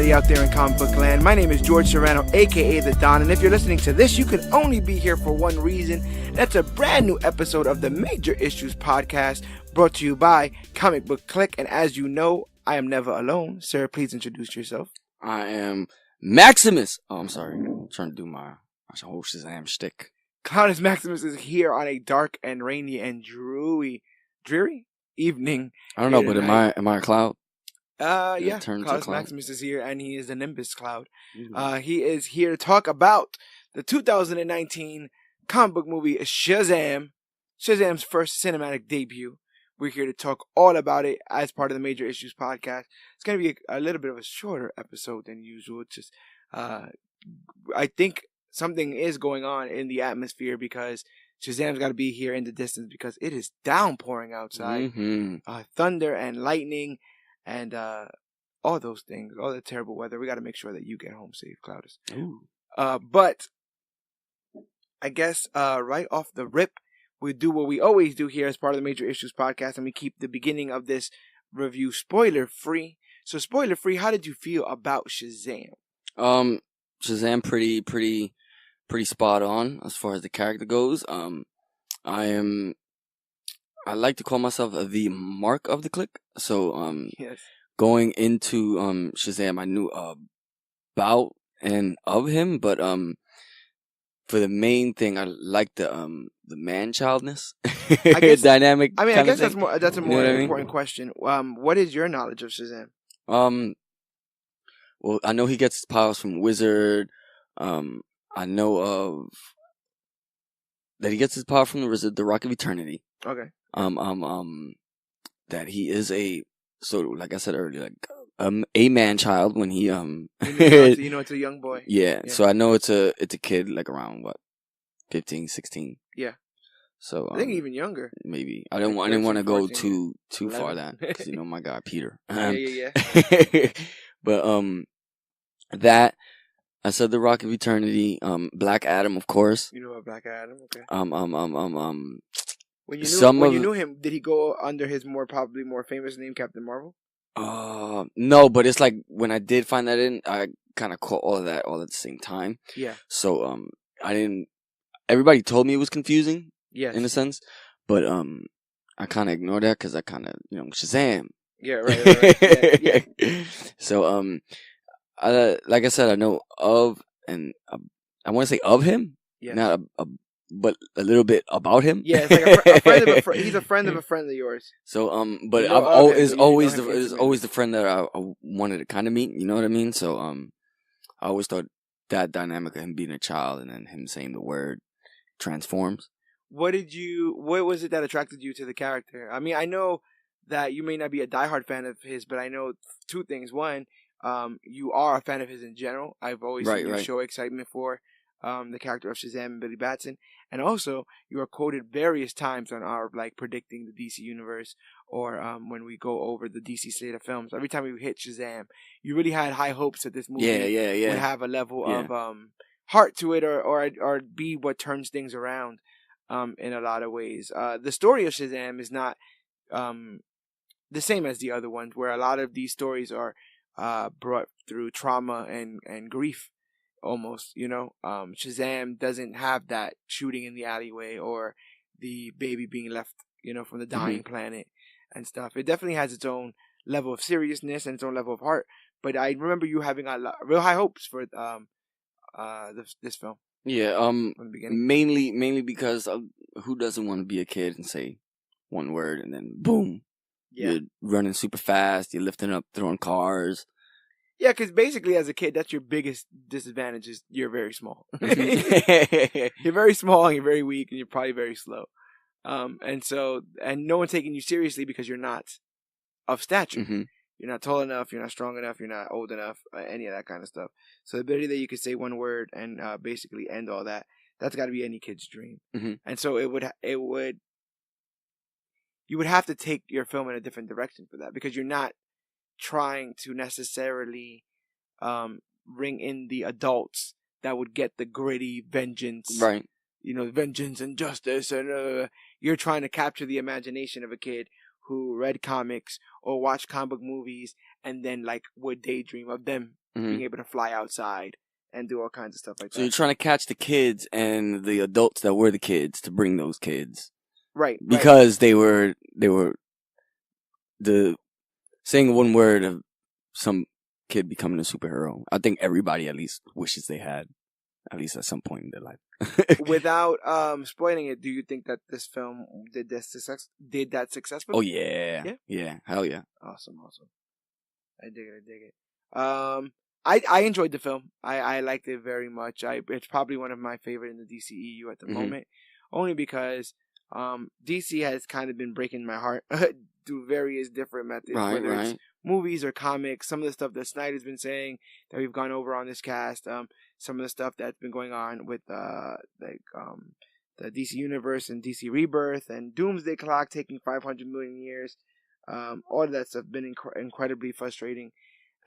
everybody out there in comic book land. My name is George Serrano, aka The Don, and if you're listening to this, you can only be here for one reason. That's a brand new episode of the Major Issues Podcast, brought to you by Comic Book Clique. And as you know, I am never alone. Sir, please introduce yourself. I am Maximus. Oh, I'm sorry. I'm trying to do my whole Shazam shtick. Cloudus Maximus is here on a dark and rainy and dreary evening. I don't know, but am I a cloud? Yeah, Cloudus Maximus is here, and he is the Nimbus Cloud. Mm-hmm. He is here to talk about the 2019 comic book movie Shazam, Shazam's first cinematic debut. We're here to talk all about it as part of the Major Issues Podcast. It's going to be a little bit of a shorter episode than usual. It's just, I think something is going on in the atmosphere because Shazam's got to be here in the distance because it is downpouring outside. Mm-hmm. Thunder and lightning. And all those things, all the terrible weather, we got to make sure that you get home safe, Cloudus. But I guess right off the rip, we do what we always do here as part of the Major Issues Podcast, and we keep the beginning of this review spoiler-free. So spoiler-free, how did you feel about Shazam? Shazam pretty spot on as far as the character goes. I like to call myself the mark of the clique. So, yes. Going into Shazam, I knew about and of him, but for the main thing, I like the man-childness dynamic. I mean, I guess that's a more important question. What is your knowledge of Shazam? Well, I know he gets his powers from Wizard. I know of that he gets his power from the Wizard, the Rock of Eternity. Okay. That he is like I said earlier, like a man child when he it's a young boy. Yeah. So I know it's a kid like around 15, 16. Yeah. So I think even younger. Maybe I didn't want to go too 11. Far that because my guy Peter. Yeah. But that. I said the Rock of Eternity, Black Adam, of course. You know about Black Adam, okay. When you knew him, did he go under his probably more famous name, Captain Marvel? No, but it's like when I did find that I kind of caught all of that all at the same time. Yeah. So I didn't. Everybody told me it was confusing. Yes. In a sense, but I kind of ignored that because I kind of Shazam. Yeah. Right. Yeah. So like I said, I know of and I want to say of him. Yes. Not but a little bit about him. Yeah, it's like a friend of a friend. He's a friend of a friend of yours. So but I've always the friend that I wanted to kind of meet. You know what I mean? So I always thought that dynamic of him being a child and then him saying the word transforms. What was it that attracted you to the character? I mean, I know that you may not be a diehard fan of his, but I know two things. One, you are a fan of his in general. I've always seen you show excitement for the character of Shazam and Billy Batson, and also you are quoted various times on our predicting the DC universe or when we go over the DC slate of films. Every time we hit Shazam, you really had high hopes that this movie would have a level of heart to it or be what turns things around in a lot of ways. The story of Shazam is not the same as the other ones, where a lot of these stories are brought through trauma and grief. Almost, Shazam doesn't have that shooting in the alleyway or the baby being left, from the dying planet and stuff. It definitely has its own level of seriousness and its own level of heart. But I remember you having real high hopes for this film. Yeah, from the beginning. Mainly because who doesn't want to be a kid and say one word and then boom, you're running super fast, you're lifting up, throwing cars. Yeah, because basically as a kid, that's your biggest disadvantage is you're very small. You're very small and you're very weak and you're probably very slow. And no one's taking you seriously because you're not of stature. Mm-hmm. You're not tall enough, you're not strong enough, you're not old enough, any of that kind of stuff. So the ability that you could say one word and basically end all that, that's got to be any kid's dream. Mm-hmm. And so you would have to take your film in a different direction for that because you're not trying to necessarily ring in the adults that would get the gritty vengeance, right? Vengeance and justice, and you're trying to capture the imagination of a kid who read comics or watched comic book movies and then would daydream of them being able to fly outside and do all kinds of stuff like that. So you're trying to catch the kids and the adults that were the kids to bring those kids. Right. Because they were saying one word of some kid becoming a superhero. I think everybody at least wishes they had, at least at some point in their life. Without spoiling it, do you think that this film did that successfully? Oh yeah, hell yeah. Awesome. I dig it. I enjoyed the film. I liked it very much. It's probably one of my favorite in the DCEU at the moment, only because DC has kind of been breaking my heart through various different methods, whether it's movies or comics. Some of the stuff that Snyder's been saying that we've gone over on this cast. Some of the stuff that's been going on with the DC Universe and DC Rebirth and Doomsday Clock taking 500 million years. All of that stuff been incredibly frustrating,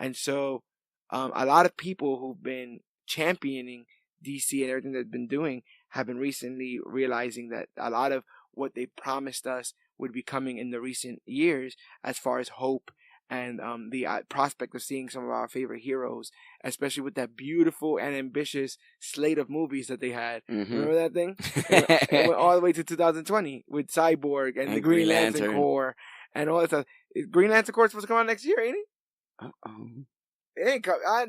and so a lot of people who've been championing DC and everything they've been doing have been recently realizing that a lot of what they promised us would be coming in the recent years, as far as hope and the prospect of seeing some of our favorite heroes, especially with that beautiful and ambitious slate of movies that they had. Remember that thing? It went all the way to 2020 with Cyborg and the Green Lantern Corps and all that stuff. Green Lantern Corps supposed to come out next year, ain't it? It ain't come. I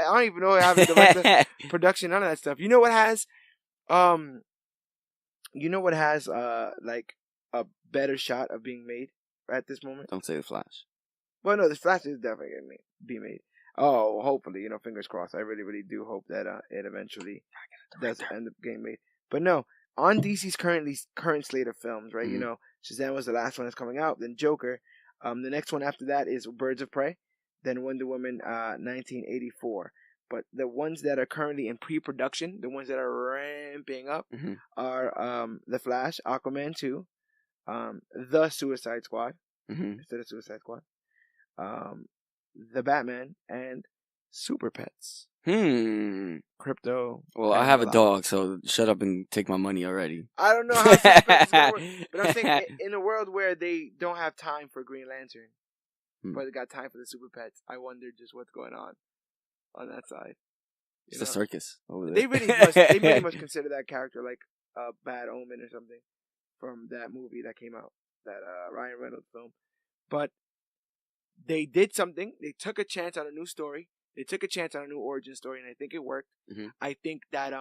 don't even know how to direct production, none of that stuff. You know what has like a better shot of being made at this moment? Don't say The Flash. Well, no, The Flash is definitely going to be made. Oh, hopefully, fingers crossed. I really, really do hope that it eventually does end up getting made. But no, on DC's current slate of films, right? Shazam was the last one that's coming out. Then Joker. The next one after that is Birds of Prey. Then Wonder Woman 1984. But the ones that are currently in pre-production, the ones that are ramping up, are The Flash, Aquaman 2, The Suicide Squad, instead of Suicide Squad, The Batman, and Super Pets. Crypto. Well, I have a dog, so shut up and take my money already. I don't know how Super Pets is going to work, but I'm saying in a world where they don't have time for Green Lantern, but they got time for the Super Pets, I wonder just what's going on that side. It's a circus over there. They really must consider that character like a bad omen or something from that movie that came out, that Ryan Reynolds film. But they did something. They took a chance on a new story. They took a chance on a new origin story, and I think it worked. I think that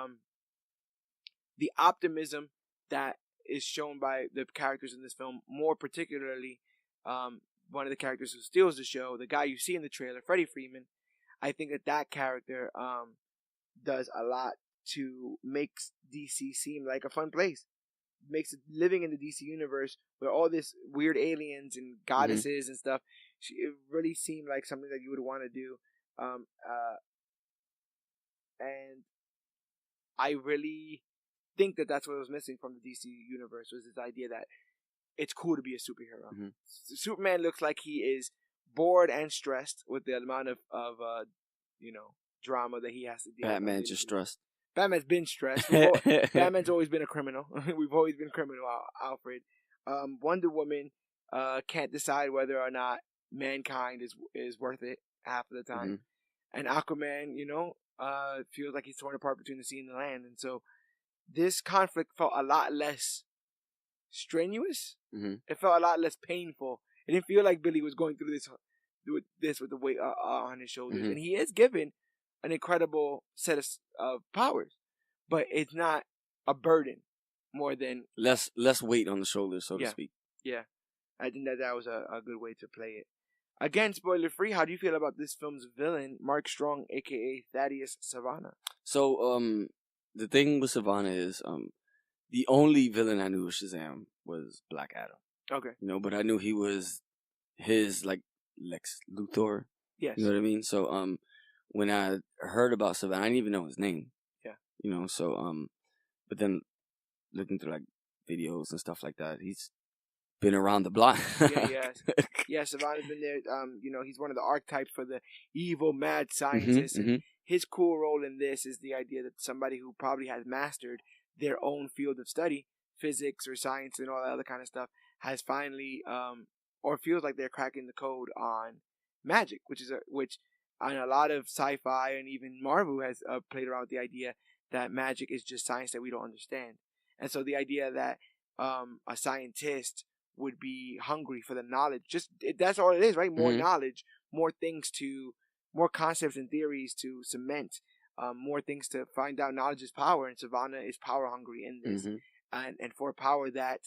the optimism that is shown by the characters in this film, more particularly one of the characters who steals the show, the guy you see in the trailer, Freddie Freeman, I think that character does a lot to make DC seem like a fun place. Makes it living in the DC universe where all this weird aliens and goddesses and stuff, it really seemed like something that you would want to do. And I really think that that's what was missing from the DC universe, was this idea that it's cool to be a superhero. Superman looks like he is bored and stressed with the amount of drama that he has to deal with. Batman's just stressed. Batman's been stressed. Batman's always been a criminal. We've always been criminal, Alfred. Wonder Woman can't decide whether or not mankind is worth it half of the time. And Aquaman, feels like he's torn apart between the sea and the land. And so this conflict felt a lot less strenuous. It felt a lot less painful. It didn't feel like Billy was going through this with the weight on his shoulders. And he is given an incredible set of powers, but it's not a burden more than less weight on the shoulders, so to speak. Yeah, I think that was a good way to play it. Again, spoiler free. How do you feel about this film's villain, Mark Strong, aka Thaddeus Savannah? So, the thing with Savannah is, the only villain I knew of Shazam was Black Adam. Okay. But I knew he was his like Lex Luthor. Yes. You know what I mean? So, when I heard about Savannah, I didn't even know his name. Yeah. So, but then looking through like videos and stuff like that, he's been around the block. Yeah, Savannah's been there. He's one of the archetypes for the evil mad scientist. And his cool role in this is the idea that somebody who probably has mastered their own field of study, physics or science and all that other kind of stuff, has finally or feels like they're cracking the code on magic, which and a lot of sci-fi and even Marvel has played around with the idea that magic is just science that we don't understand. And so the idea that a scientist would be hungry for the knowledge, that's all it is, right? More knowledge, more concepts and theories to cement, more things to find out. Knowledge is power, and Savannah is power hungry in this, and for power that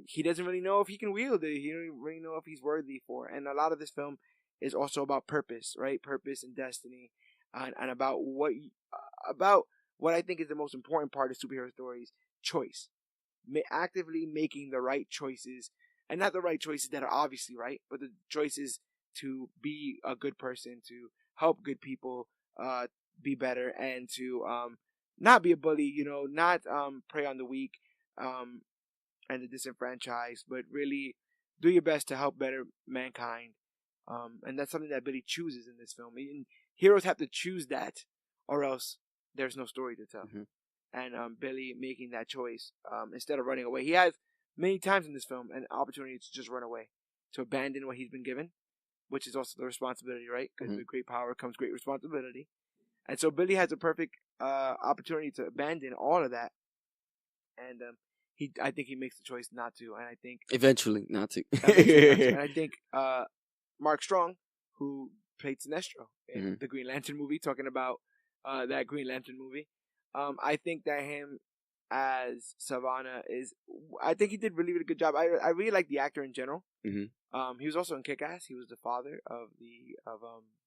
he doesn't really know if he can wield it. He doesn't really know if he's worthy for. And a lot of this film is also about purpose, right? Purpose and destiny, and about what I think is the most important part of superhero stories: choice. Actively making the right choices, and not the right choices that are obviously right, but the choices to be a good person, to help good people be better, and to not be a bully, not prey on the weak and the disenfranchised, but really do your best to help better mankind. And that's something that Billy chooses in this film. And heroes have to choose that, or else there's no story to tell. And Billy making that choice instead of running away. He has many times in this film an opportunity to just run away, to abandon what he's been given, which is also the responsibility, right? Because with great power comes great responsibility. And so Billy has a perfect opportunity to abandon all of that. And I think he makes the choice not to. And I think eventually not to. And I think Mark Strong, who played Sinestro in the Green Lantern movie, talking about that Green Lantern movie, I think that him as Savannah I think he did really, really good job. I really like the actor in general. He was also in Kick-Ass. He was the father of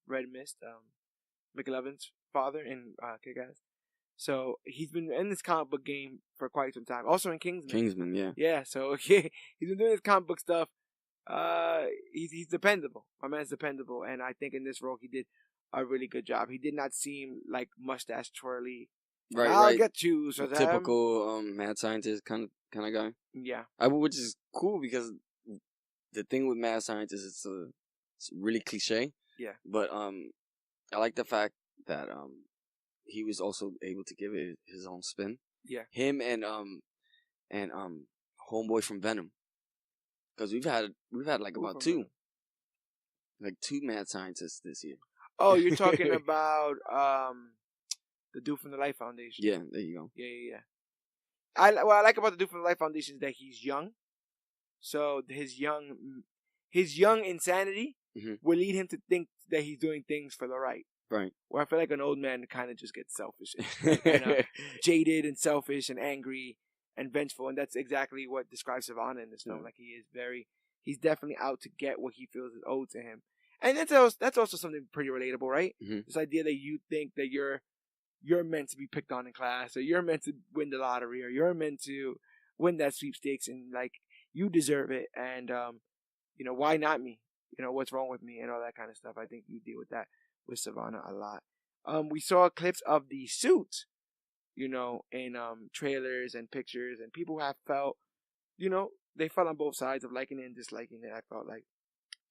Red Mist, McLovin's father in Kick-Ass. So he's been in this comic book game for quite some time. Also in Kingsman. Yeah. Yeah, so he's been doing this comic book stuff. He's dependable. My man's dependable, and I think in this role he did a really good job. He did not seem like mustache twirly. Right, I'll get you. So typical mad scientist kind of guy. Yeah. Which is cool because the thing with mad scientists it's really cliche. Yeah. But I like the fact that he was also able to give it his own spin. Yeah. Him and homeboy from Venom. Because we've had like about two mad scientists this year. Oh, you're talking about the dude from the Life Foundation. Yeah, there you go. Yeah. What I like about the dude from the Life Foundation is that he's young. So his young insanity will lead him to think that he's doing things for the right. Right. Where I feel like an old man kind of just gets selfish and jaded and selfish and angry and vengeful, and that's exactly what describes Savannah in this film. Like he's definitely out to get what he feels is owed to him, and that's also something pretty relatable, right? This idea that you think that you're meant to be picked on in class, or you're meant to win the lottery, or you're meant to win that sweepstakes, and like you deserve it, and why not me? What's wrong with me, and all that kind of stuff. I think you deal with that with Savannah a lot. We saw clips of the suit, in trailers and pictures, and people have felt, they felt on both sides of liking it and disliking it. I felt like,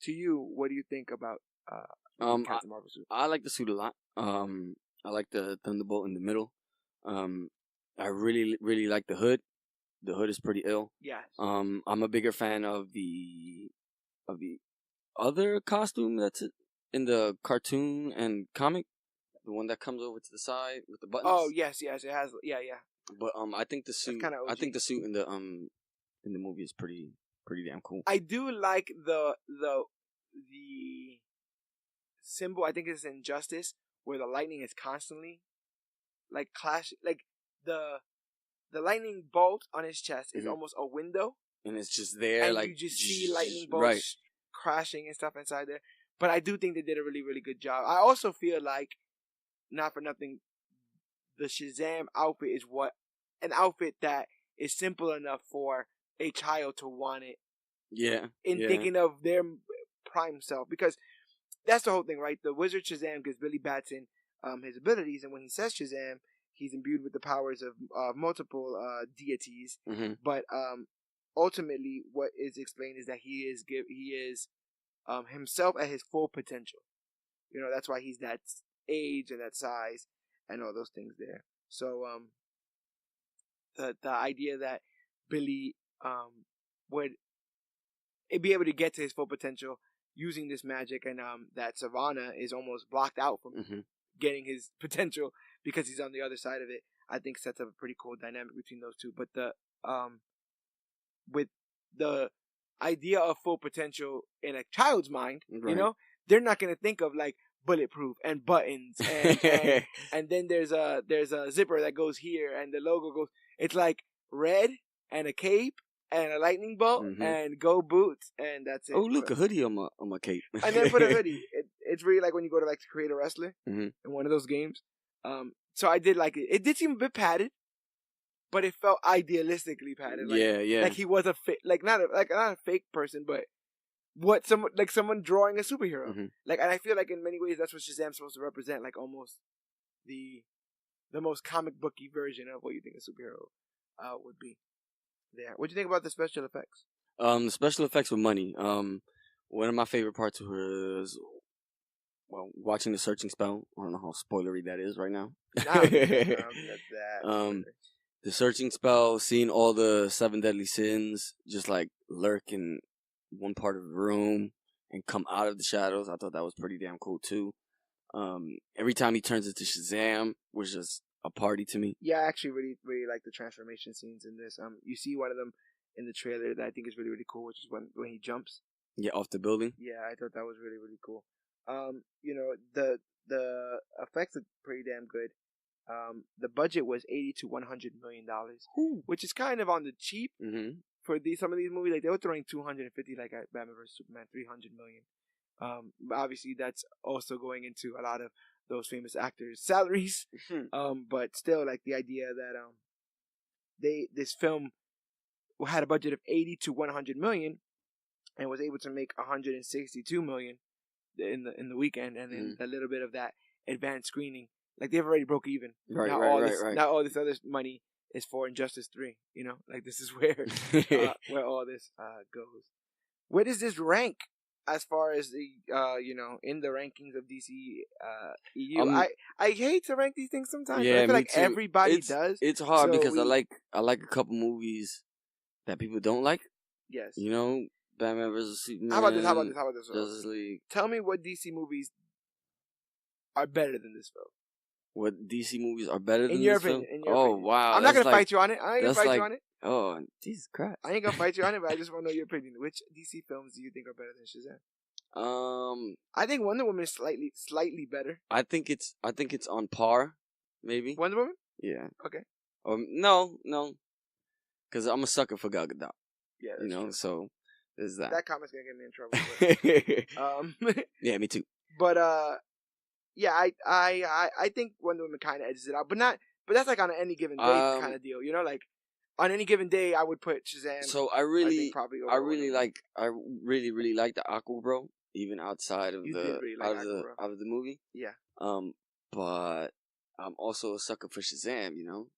to you, what do you think about Captain Marvel suit? I like the suit a lot. I like the Thunderbolt in the middle. I really, really like the hood. The hood is pretty ill. Yes. I'm a bigger fan of the other costume that's in the cartoon and comic, the one that comes over to the side with the buttons. Oh yes, it has. Yeah. But I think the suit. I think the suit in the movie is pretty damn cool. I do like the symbol. I think it's Injustice, where the lightning is constantly like clash. Like the lightning bolt on his chest is almost a window, and it's just there. And like you just see lightning bolts crashing and stuff inside there. But I do think they did a really, really good job. I also feel like, not for nothing, the Shazam outfit is an outfit that is simple enough for a child to want it. Yeah. Thinking of their prime self. Because that's the whole thing, right? The wizard Shazam gives Billy Batson his abilities, and when he says Shazam, he's imbued with the powers of multiple deities. But ultimately, what is explained is that he is himself at his full potential. That's why he's that age and that size and all those things there. So the idea that Billy would be able to get to his full potential using this magic, and that Savannah is almost blocked out from getting his potential because he's on the other side of it. I think sets up a pretty cool dynamic between those two. But with the idea of full potential in a child's mind, you know, they're not gonna think of like bulletproof and buttons and then there's a zipper that goes here and the logo goes. It's like red and a cape and a lightning bolt and go boots, and that's it. Oh, look, a hoodie on my cape. And then put a hoodie. It's really like when you go to like to create a wrestler in one of those games. So I did like it. It did seem a bit padded, but it felt idealistically padded. Like, yeah. Like he was a not a fake person, but someone drawing a superhero. Like, and I feel like in many ways that's what Shazam's supposed to represent. Like almost the most comic booky version of what you think a superhero would be. There. What do you think about the special effects? The special effects were money. One of my favorite parts was watching the searching spell. I don't know how spoilery that is right now. The searching spell, seeing all the 7 deadly sins just like lurk in one part of the room and come out of the shadows. I thought that was pretty damn cool too. Every time he turns into Shazam was just a party to me. Yeah, I actually really like the transformation scenes in this. You see one of them in the trailer that I think is really cool, which is when he jumps. Yeah, off the building. Yeah, I thought that was really cool. You know, the effects are pretty damn good. The budget was $80 to $100 million, which is kind of on the cheap for some of these movies. Like they were throwing 250, like at Batman vs Superman, $300 million. But obviously that's also going into a lot of those famous actors' salaries. But still, like the idea that this film had a budget of $80 to $100 million and was able to make $162 million in the weekend, and then a little bit of that advanced screening. Like they've already broke even. Right. Now all this other money is for Injustice 3. You know, like this is where all this goes. Where does this rank as far as the in the rankings of DC EU? I hate to rank these things sometimes. Yeah, but I feel like everybody does. It's hard because I like a couple movies that people don't like. Yes. You know, Batman vs Superman. How about this? Justice League. Tell me what DC movies are better than this film. What DC movies are better than in your this opinion, film? In your opinion. Wow. I'm not going to fight you on it. I ain't going to fight you on it. Oh, Jesus Christ. I ain't going to fight you on it, but I just want to know your opinion. Which DC films do you think are better than Shazam? I think Wonder Woman is slightly better. I think it's on par, maybe. Wonder Woman? Yeah. Okay. No. Because I'm a sucker for Gal Gadot. Yeah, that's true. So there's that. That comment's going to get me in trouble. Yeah, me too. But, yeah, I think Wonder Woman kind of edges it out, but that's like on an any given day kind of deal, you know, like on any given day I would put Shazam. So I really like the Aqua Bro, even outside of out of the movie. Yeah. But I'm also a sucker for Shazam, you know.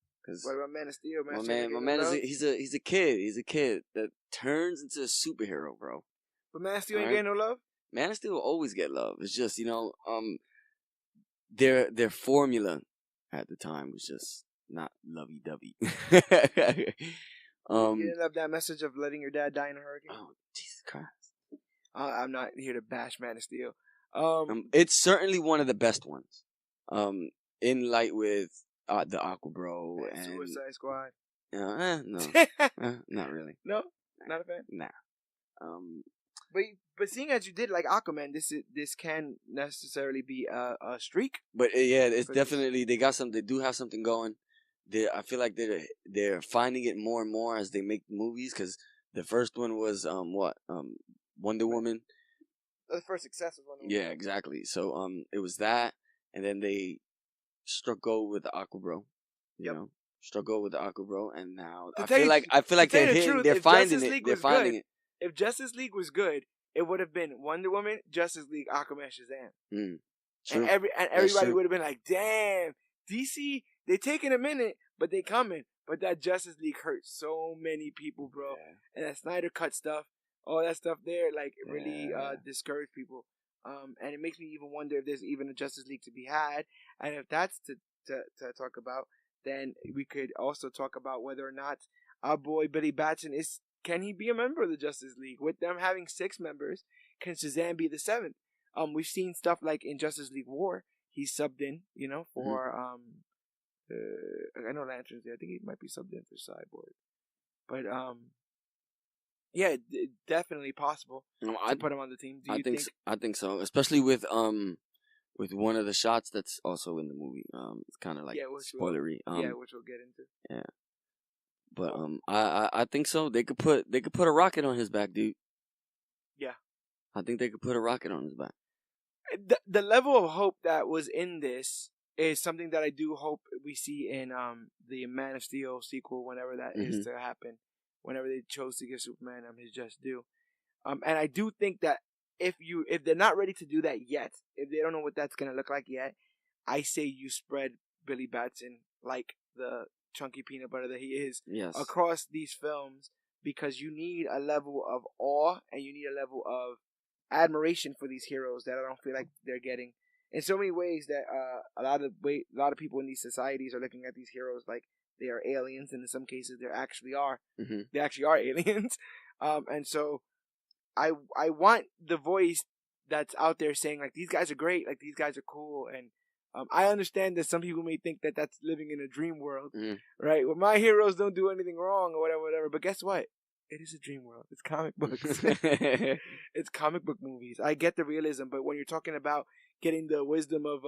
What about Man of Steel? My man he's a kid. He's a kid that turns into a superhero, bro. But Man of Steel ain't getting no love. Man of Steel will always get love. It's just their formula at the time was just not lovey-dovey. You didn't love that message of letting your dad die in a hurricane? Oh, Jesus Christ. I'm not here to bash Man of Steel. It's certainly one of the best ones. In light with the Aqua Bro and Suicide Squad. No. Not really. No? Not a fan? Nah. But seeing as you did like Aquaman, this can necessarily be a streak. But yeah, it's definitely they do have something going. I feel like they're finding it more and more as they make movies, because the first one was Wonder Woman. The first success was Wonder Woman. Yeah, exactly. So it was that, and then they struck gold with the Aqua Bro. You know, struck gold with the Aqua Bro, and now I feel like they're finding it. If Justice League was good, it would have been Wonder Woman, Justice League, Aquaman, Shazam. True. And everybody would have been like, damn, DC, they taking a minute, but they coming. But that Justice League hurt so many people, bro. Yeah. And that Snyder Cut stuff, all that stuff there, like, it really discouraged people. And it makes me even wonder if there's even a Justice League to be had. And if that's to talk about, then we could also talk about whether or not our boy Billy Batson can he be a member of the Justice League? With them having 6 members, can Shazam be the seventh? We've seen stuff like in Justice League War. He's subbed in, for I know Lantern's there. I think he might be subbed in for Cyborg, but yeah, definitely possible to put him on the team. Do you think? I think so, especially with one of the shots that's also in the movie. It's kind of like spoilery. Which we'll get into. Yeah, but I think so. They could put a rocket on his back, dude. Yeah, I think they could put a rocket on his back. The level of hope that was in this is something that I do hope we see in the Man of Steel sequel, whenever that is to happen, whenever they chose to give Superman his just due. And I do think that if they're not ready to do that yet, if they don't know what that's gonna look like yet, I say you spread Billy Batson like the chunky peanut butter that he is across these films, because you need a level of awe and you need a level of admiration for these heroes that I don't feel like they're getting in so many ways, that a lot of people in these societies are looking at these heroes like they are aliens, and in some cases they actually are. They actually are aliens. And so I want the voice that's out there saying like, these guys are great, like these guys are cool, and I understand that some people may think that that's living in a dream world, right? Well, my heroes don't do anything wrong or whatever. But guess what? It is a dream world. It's comic books. It's comic book movies. I get the realism, but when you're talking about getting the wisdom of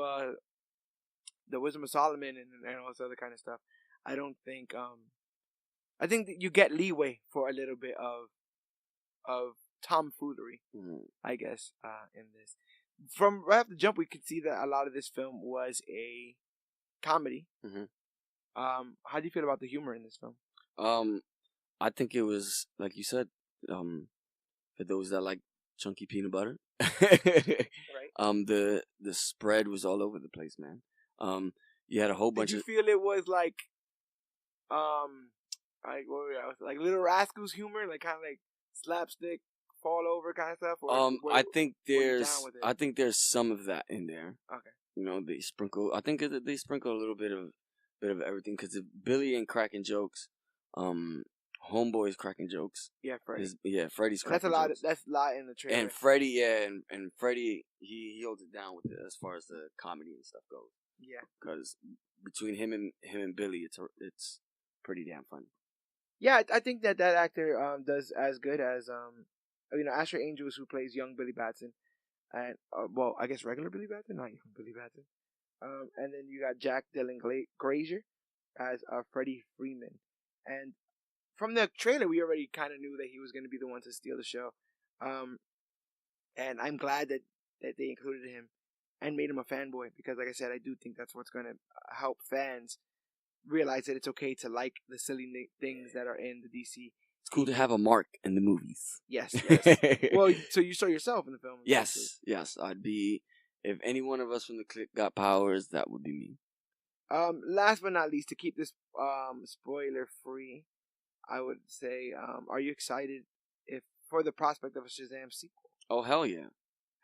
Solomon and all this other kind of stuff, I don't think. I think that you get leeway for a little bit of tomfoolery, I guess, in this. From right off the jump, we could see that a lot of this film was a comedy. How do you feel about the humor in this film? I think it was, like you said, for those that like chunky peanut butter. Right. The spread was all over the place, man. You had a whole bunch. Did you feel it was like Little Rascals humor, like kind of like slapstick, fall over kind of stuff? Or I think there's some of that in there. Okay. They sprinkle. I think they sprinkle a little bit of everything, because Billy ain't cracking jokes. Homeboy's cracking jokes. Yeah, Freddy. Freddy's cracking jokes. That's a lot in the trailer. And Freddy, and Freddy, he holds it down with it as far as the comedy and stuff goes. Yeah. Because between him and Billy, it's pretty damn funny. Yeah, I think that actor does as good as Asher Angels, who plays young Billy Batson, and I guess regular Billy Batson, not young Billy Batson. And then you got Jack Dylan Grazer as Freddie Freeman, and from the trailer, we already kind of knew that he was going to be the one to steal the show. And I'm glad that they included him and made him a fanboy, because, like I said, I do think that's what's going to help fans realize that it's okay to like the silly things that are in the DC. It's cool to have a mark in the movies. Yes. Well, so you saw yourself in the film. Yes. I'd be, if any one of us from the Clique got powers, that would be me. Last but not least, to keep this spoiler free, I would say, are you excited for the prospect of a Shazam sequel? Oh, hell yeah.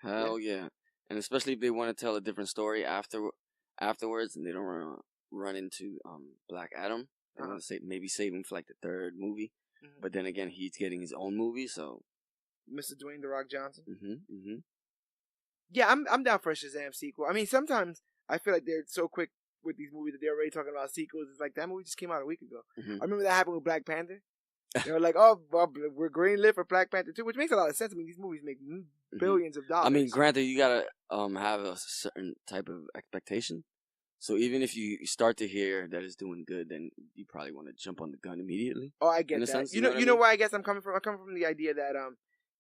Hell yeah. And especially if they want to tell a different story afterwards, and they don't run into Black Adam. They want to maybe save him for like the third movie. But then again, he's getting his own movie, so. Mr. Dwayne "The Rock" Johnson? Yeah, I'm down for a Shazam sequel. I mean, sometimes I feel like they're so quick with these movies that they're already talking about sequels. It's like, that movie just came out a week ago. I remember that happened with Black Panther. They were like, oh, well, we're greenlit for Black Panther 2, which makes a lot of sense. I mean, these movies make billions of dollars. I mean, granted, you gotta have a certain type of expectation. So even if you start to hear that it's doing good, then you probably want to jump on the gun immediately. Oh, I get that. Sense, you know where I guess I'm coming from? I'm coming from the idea that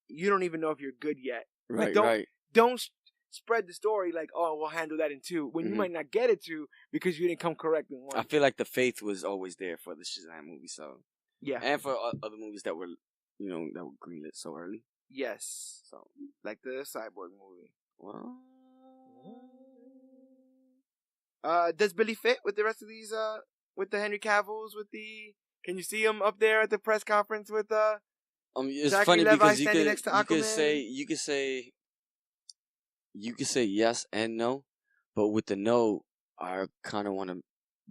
you don't even know if you're good yet. Right, like, don't spread the story like, oh, we'll handle that in 2, when you might not get it 2 because you didn't come correct in 1. I feel like the faith was always there for the Shazam movie, so yeah, and for other movies that were greenlit so early. Yes, so like the Cyborg movie. Well, does Billy fit with the rest of these? With the Henry Cavills, can you see him up there at the press conference with it's Zachary funny Levi because standing next to Aquaman? you could say yes and no, but with the no, I kind of want to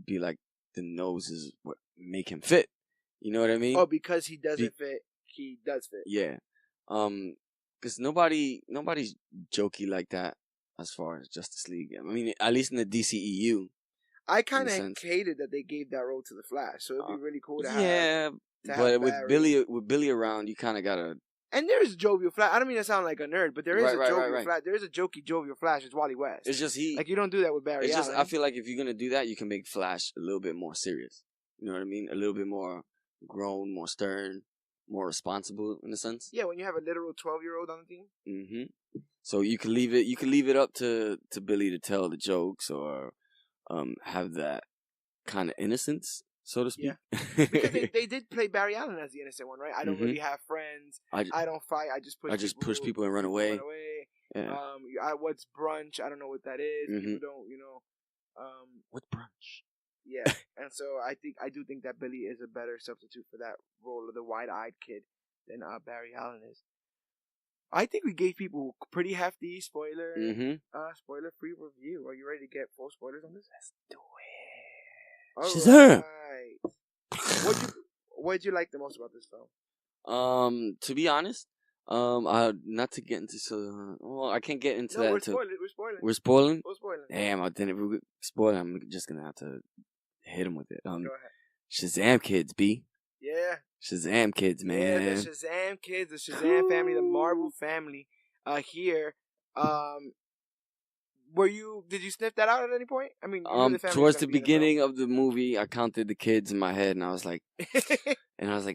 be like, the nose is what make him fit. You know what I mean? Oh, because he doesn't fit, he does fit. Yeah. because nobody's jokey like that as far as Justice League. I mean, at least in the DCEU. I kind of hated that they gave that role to the Flash, so it'd be really cool to have. Yeah, but with Billy around, you kind of gotta. And there's jovial Flash. I don't mean to sound like a nerd, but there is a jovial Flash. There is a jokey jovial Flash. It's Wally West. It's just like you don't do that with Barry Allen. I feel like if you're gonna do that, you can make Flash a little bit more serious. You know what I mean? A little bit more grown, more stern, more responsible in a sense. Yeah, when you have a literal 12-year-old on the team. Mm-hmm. So you can leave it. You can leave it up to Billy to tell the jokes or have that kind of innocence, so to speak. Yeah, because they did play Barry Allen as the innocent one, right? I don't really have friends. I don't fight. I just push people and run away. Yeah. What's brunch? I don't know what that is. People don't, What's brunch? Yeah, and so I do think that Billy is a better substitute for that role of the wide-eyed kid than Barry Allen is. I think we gave people pretty hefty spoiler-free review. Are you ready to get full spoilers on this? Let's do it. Shazam! Right. What'd you like the most about this film? To be honest, not to get into I can't get into that. We're spoiling. We're spoiling. We're spoiling. Damn! If we spoil, I'm just gonna have to hit him with it. Go ahead. Shazam kids, B. Yeah. Shazam kids, man. Yeah, the Shazam kids, the Shazam family, the Marvel family. Here. Did you sniff that out at any point? I mean, towards the beginning of the movie, I counted the kids in my head, and I was like,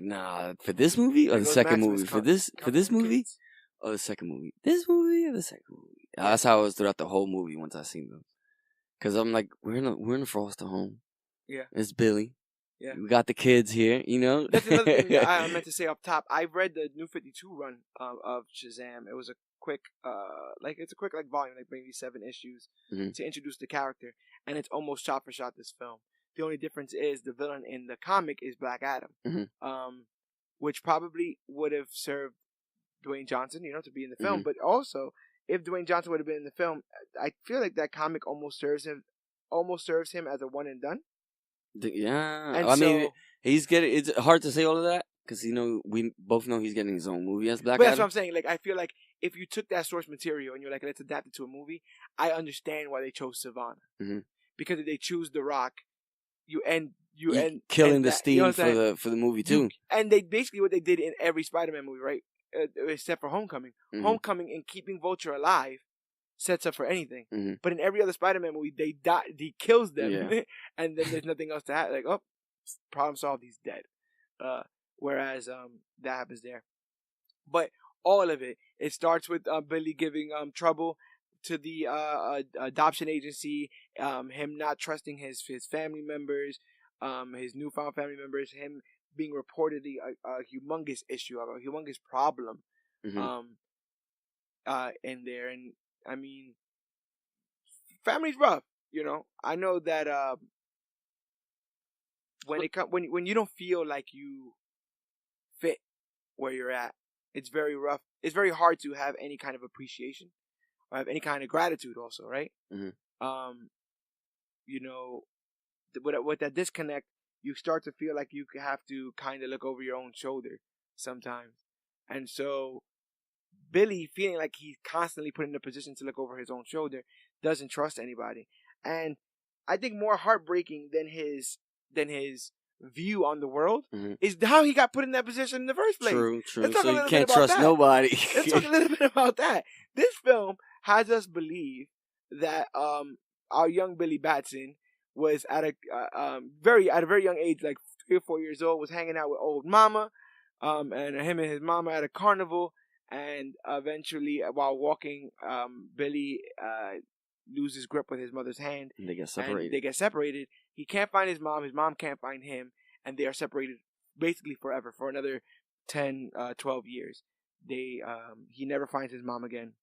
nah, for this movie or the second movie? For this movie or the second movie? This movie or the second movie? That's how I was throughout the whole movie once I seen them. Because I'm like, we're in a foster home. Yeah. It's Billy. Yeah. We got the kids here, That's another thing I meant to say up top. I read the New 52 run of Shazam. It was a quick, volume, like maybe 7 issues to introduce the character, and it's almost shot for shot this film. The only difference is the villain in the comic is Black Adam, which probably would have served Dwayne Johnson, to be in the film. But also, if Dwayne Johnson would have been in the film, I feel like that comic almost serves him as a one and done. Yeah, and I mean, it's hard to say all of that because we both know he's getting his own movie as Black Adam. That's what I'm saying. Like, I feel like if you took that source material and you're like, let's adapt it to a movie, I understand why they chose Savannah. Because if they choose The Rock, you end killing the steam for the movie too. And they basically what they did in every Spider-Man movie, right? Except for Homecoming. Homecoming and keeping Vulture alive sets up for anything. But in every other Spider-Man movie, he kills them, and then there's nothing else to have. Like, problem solved, he's dead. Whereas that happens there. But all of it starts with Billy giving trouble to the adoption agency, him not trusting his family members, his newfound family members, him being reportedly a humongous issue, a humongous problem in there. And I mean, family's rough, I know that when you don't feel like you fit where you're at, it's very rough. It's very hard to have any kind of appreciation or have any kind of gratitude also, right? With that disconnect, you start to feel like you have to kind of look over your own shoulder sometimes. And so Billy, feeling like he's constantly put in a position to look over his own shoulder, doesn't trust anybody. And I think more heartbreaking than his view on the world is how he got put in that position in the first place. True. So you can't trust nobody. Let's talk a little bit about that. This film has us believe that our young Billy Batson was at a very young age, like 3 or 4 years old, was hanging out with old mama, and him and his mama at a carnival. And eventually, while walking, Billy loses grip with his mother's hand. And they get separated. He can't find his mom. His mom can't find him. And they are separated basically forever, for another 10, 12 years. He never finds his mom again.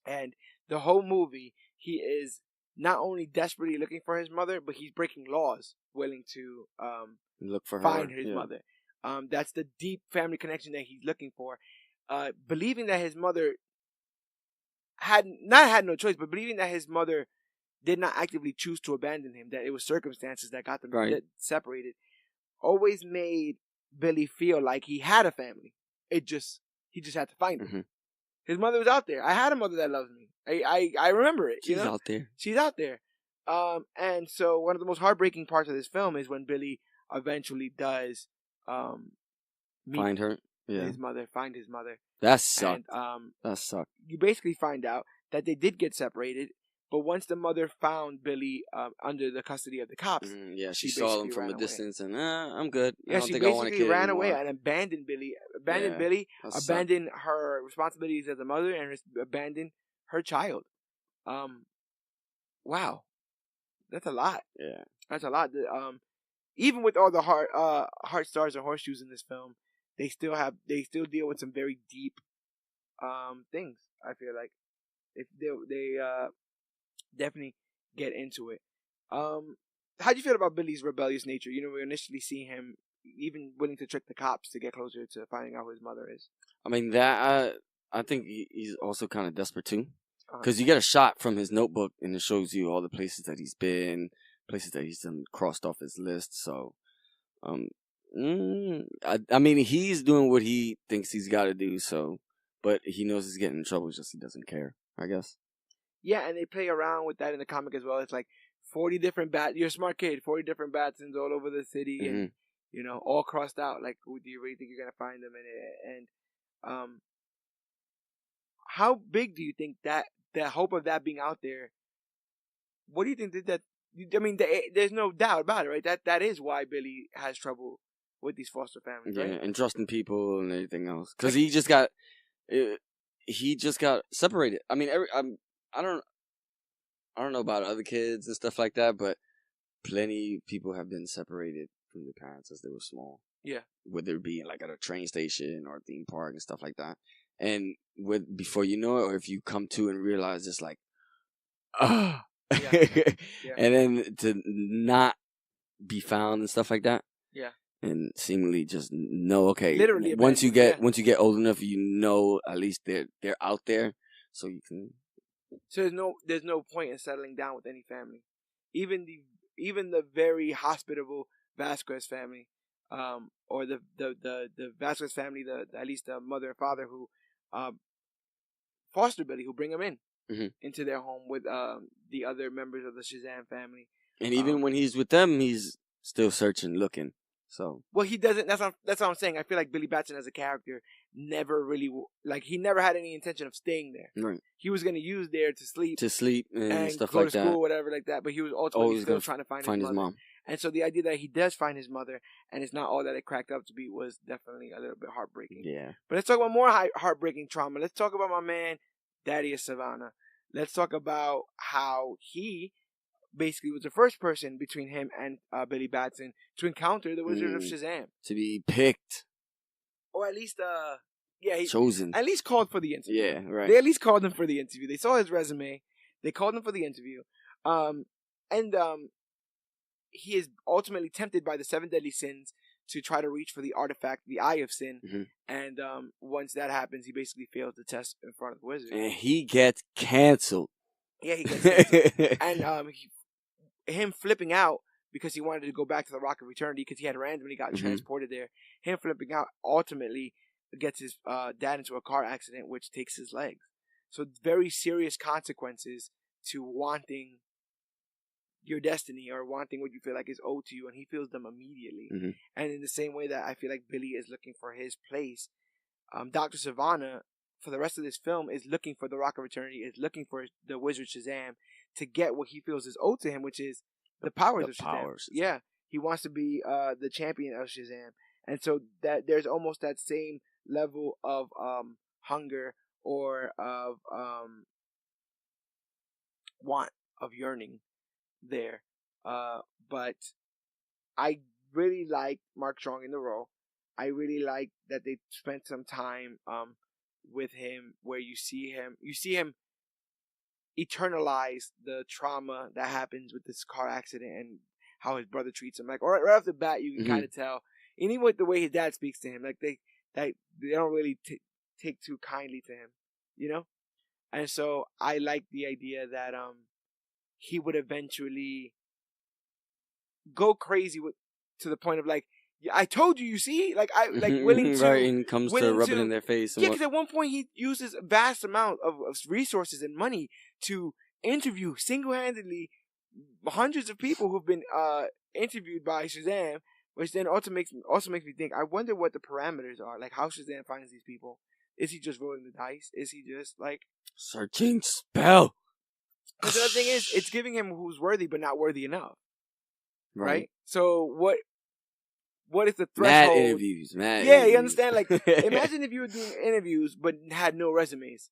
And the whole movie, he is not only desperately looking for his mother, but he's breaking laws, willing to find his mother. That's the deep family connection that he's looking for. Believing that his mother had no choice, but believing that his mother did not actively choose to abandon him, that it was circumstances that got them separated, always made Billy feel like he had a family. He just had to find him. His mother was out there. I had a mother that loves me. I remember it. She's out there. She's out there. And so one of the most heartbreaking parts of this film is when Billy eventually does find her. Yeah. Find his mother. That sucked. And, that sucked. You basically find out that they did get separated, but once the mother found Billy under the custody of the cops, she saw him from a distance, and I'm good. Yeah, she basically ran away and abandoned Billy. Abandoned her responsibilities as a mother, and abandoned her child. Wow, that's a lot. Yeah, that's a lot. Even with all the heart stars and horseshoes in this film, they still deal with some very deep things. I feel like if they definitely get into it. How'd you feel about Billy's rebellious nature? We initially see him even willing to trick the cops to get closer to finding out who his mother is. I mean, that I think he's also kind of desperate too, because you get a shot from his notebook and it shows you all the places that he's been, places that he's done crossed off his list. So, I mean, he's doing what he thinks he's got to do. So, but he knows he's getting in trouble, just he doesn't care, I guess. Yeah, and they play around with that in the comic as well. It's like 40 different you're a smart kid, 40 different Batsons all over the city, and all crossed out. Like, do you really think you're gonna find them? And how big do you think that the hope of that being out there? What do you think that? I mean, there's no doubt about it, right? That is why Billy has trouble with these foster families, right? Yeah, and trusting people and everything else, because he just got separated. I mean, I don't know about other kids and stuff like that, but plenty of people have been separated from their parents as they were small. Yeah. Whether it be like at a train station or a theme park and stuff like that. And before you know it, or if you come to and realize it's like, yeah. And then to not be found and stuff like that. Yeah. And seemingly just know, okay, literally once you get old enough, at least they're out there, so you can. So there's no point in settling down with any family, even the very hospitable Vasquez family, or the Vasquez family, at least the mother and father who foster Billy, who bring him into their home with the other members of the Shazam family. And even when he's with them, he's still searching, looking. So he doesn't. That's what I'm saying. I feel like Billy Batson as a character never really he never had any intention of staying there. Right. He was going to use there to sleep and stuff go like to school, whatever like that. But he was ultimately still trying to find his mom. And so the idea that he does find his mother and it's not all that it cracked up to be was definitely a little bit heartbreaking. Yeah. But let's talk about more heartbreaking trauma. Let's talk about my man Thaddeus Savannah. Let's talk about how he basically was the first person between him and Billy Batson to encounter the Wizard of Shazam. To be picked. Or at least, chosen. At least called for the interview. Yeah, right. They at least called him for the interview. They saw his resume. They called him for the interview. He is ultimately tempted by the 7 deadly sins to try to reach for the artifact, the Eye of Sin. Mm-hmm. And once that happens, he basically fails the test in front of the wizard. And he gets canceled. Yeah, he gets canceled. And him flipping out because he wanted to go back to the Rock of Eternity because he had randomly got transported there. Him flipping out ultimately gets his dad into a car accident, which takes his legs. So very serious consequences to wanting your destiny or wanting what you feel like is owed to you, and he feels them immediately. Mm-hmm. And in the same way that I feel like Billy is looking for his place, Dr. Savannah, for the rest of this film, is looking for the Rock of Eternity, is looking for the Wizard Shazam to get what he feels is owed to him, which is the powers of Shazam. Yeah, he wants to be the champion of Shazam, and so that there's almost that same level of hunger or of want, of yearning there. But I really like Mark Strong in the role. I really like that they spent some time with him where you see him eternalize the trauma that happens with this car accident and how his brother treats him. Like right off the bat, you can kind of tell, and even with the way his dad speaks to him, like they don't really take too kindly to him, you know. And so I like the idea that he would eventually go crazy to the point of like Yeah, I told you. You see, like willing to right, and comes to rub it in their face. Yeah, because at one point he uses a vast amount of resources and money to interview single-handedly hundreds of people who've been interviewed by Shazam, which then also makes me think. I wonder what the parameters are, like how Shazam finds these people. Is he just rolling the dice? Is he just like searching spell? Because the other thing is, it's giving him who's worthy but not worthy enough. Right? So what is the threshold? Mad interviews. Yeah, you understand? Like, imagine if you were doing interviews but had no resumes.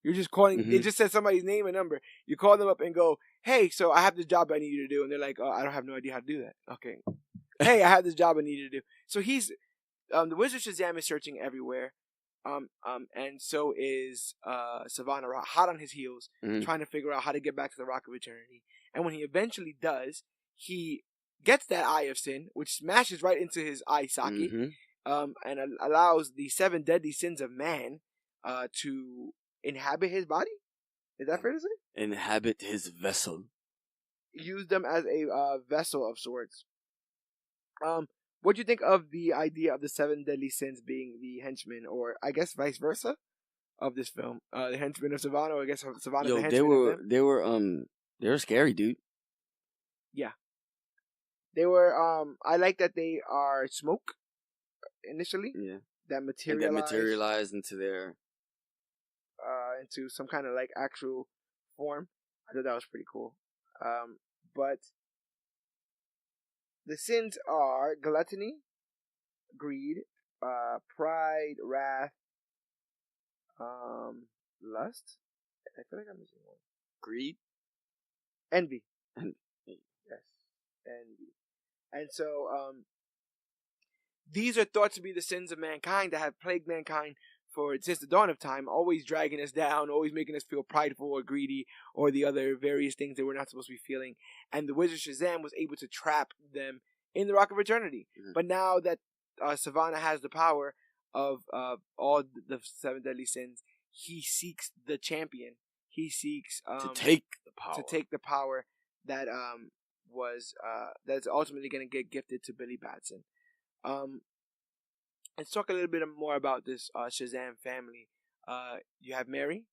You're just calling, It just says somebody's name and number. You call them up and go, hey, so I have this job I need you to do. And they're like, oh, I don't have no idea how to do that. Okay. Hey, I have this job I need you to do. So he's, the Wizard Shazam is searching everywhere. And so is Savannah, hot on his heels, trying to figure out how to get back to the Rock of Eternity. And when he eventually does, he gets that Eye of Sin, which smashes right into his eye socket, and allows the 7 deadly sins of man to inhabit his body. Is that fair to say? Inhabit his vessel. Use them as a vessel of sorts. What do you think of the idea of the 7 deadly sins being the henchmen, or I guess vice versa, of this film? The henchmen of Savannah, or I guess Savannah the henchmen they were scary, dude. Yeah. They were, I like that they are smoke, initially. Yeah. That materialize into their... into some kind of, like, actual form. I thought that was pretty cool. But the sins are gluttony, greed, pride, wrath, lust. I feel like I'm missing one. Greed? Envy. Yes. Envy. And so, these are thought to be the sins of mankind that have plagued mankind since the dawn of time, always dragging us down, always making us feel prideful or greedy or the other various things that we're not supposed to be feeling. And the Wizard Shazam was able to trap them in the Rock of Eternity. But now that Savannah has the power of all the 7 deadly sins, he seeks the champion. He seeks to take the power that that's ultimately going to get gifted to Billy Batson. Let's talk a little bit more about this Shazam family. You have Mary,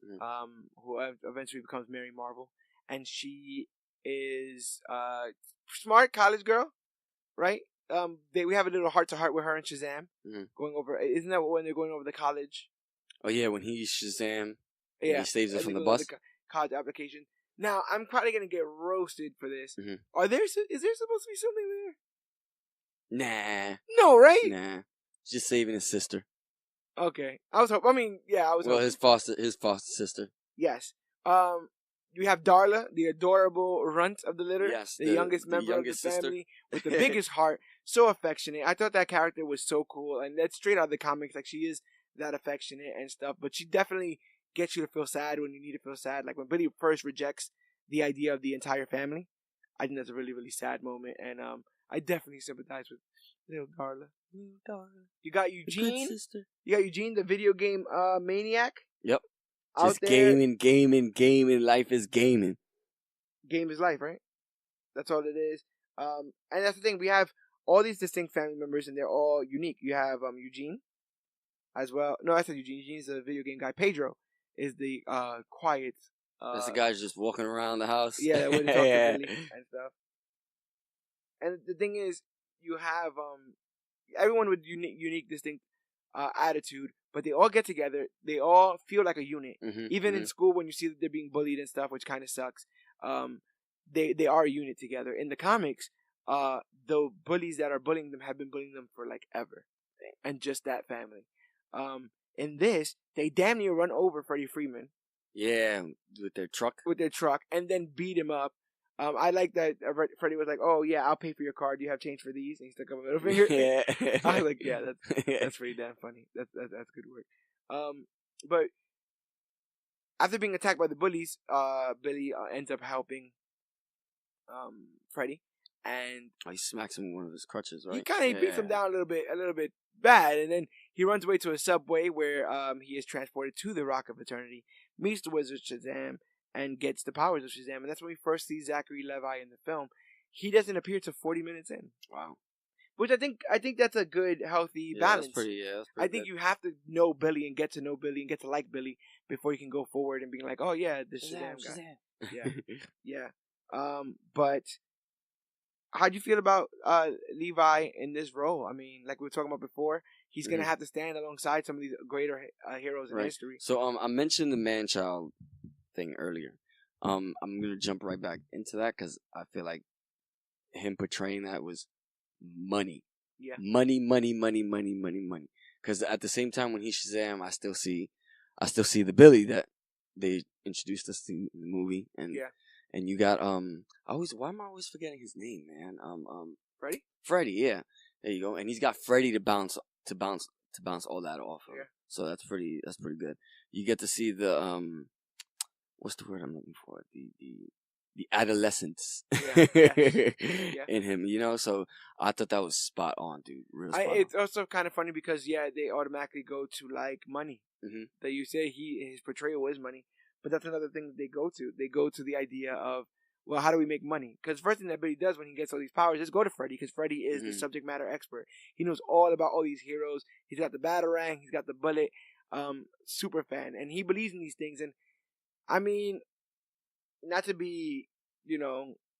who eventually becomes Mary Marvel, and she is smart college girl, right? We have a little heart to heart with her and Shazam going over. Isn't that when they're going over the college? Oh yeah, when he's Shazam, he saves her from the bus. The college application. Now I'm probably gonna get roasted for this. Is there supposed to be something there? Nah. No, right? Nah. Just saving his sister. Okay. I was hoping. Well, his foster sister. Yes. You have Darla, the adorable runt of the litter. Yes. The youngest member of the family with the biggest heart. So affectionate. I thought that character was so cool. And that's straight out of the comics. Like, she is that affectionate and stuff. But she definitely gets you to feel sad when you need to feel sad. Like, when Billy first rejects the idea of the entire family, I think that's a really, really sad moment. And I definitely sympathize with little Darla. You got Eugene. You got Eugene, the video game maniac. Yep. Just gaming. Life is gaming. Game is life, right? That's all it is. And that's the thing. We have all these distinct family members, and they're all unique. You have Eugene as well. No, I said Eugene. Eugene's a video game guy. Pedro is the quiet. That's the guy who's just walking around the house. Yeah, that wouldn't talk to Billy and stuff. And the thing is, you have everyone with unique, distinct attitude, but they all get together. They all feel like a unit. Even in school, when you see that they're being bullied and stuff, which kind of sucks, they are a unit together. In the comics, the bullies that are bullying them have been bullying them for like ever, and just that family. In this, they damn near run over Freddie Freeman. Yeah, with their truck. And then beat him up. I like that Freddie was like, "Oh yeah, I'll pay for your card. Do you have change for these?" And he stuck up a middle finger. Yeah. I was like, "Yeah, that's pretty damn funny. That's good work." But after being attacked by the bullies, Billy ends up helping Freddie, and he smacks him with one of his crutches, right? He kind of beats him down a little bit bad, and then he runs away to a subway where he is transported to the Rock of Eternity, meets the Wizard Shazam, and gets the powers of Shazam. And that's when we first see Zachary Levi in the film. He doesn't appear till 40 minutes in. Wow. Which I think that's a good, healthy balance. That's pretty I think you have to know Billy and get to know Billy and get to like Billy before you can go forward and be like, oh yeah, this Shazam guy. Yeah, yeah. But how do you feel about Levi in this role? I mean, like we were talking about before, he's gonna have to stand alongside some of these greater heroes in history. So I mentioned the man-child thing earlier. I'm gonna jump right back into that because I feel like him portraying that was money. Yeah. Money. Because at the same time when he's Shazam, I still see the Billy that they introduced us to in the movie, and you got why am I always forgetting his name, man? Freddy, yeah. There you go. And he's got Freddy to bounce all that off of. Yeah. So that's pretty good. You get to see the what's the word I'm looking for? The adolescence in him, you know. So I thought that was spot on, dude. Real spot on. It's also kind of funny because they automatically go to like money. Mm-hmm. That you say his portrayal is money, but that's another thing that they go to. They go to the idea of, well, how do we make money? Because first thing that Billy does when he gets all these powers is go to Freddy, because Freddy is the subject matter expert. He knows all about all these heroes. He's got the batarang, he's got the bullet, super fan, and he believes in these things. And I mean, not to be,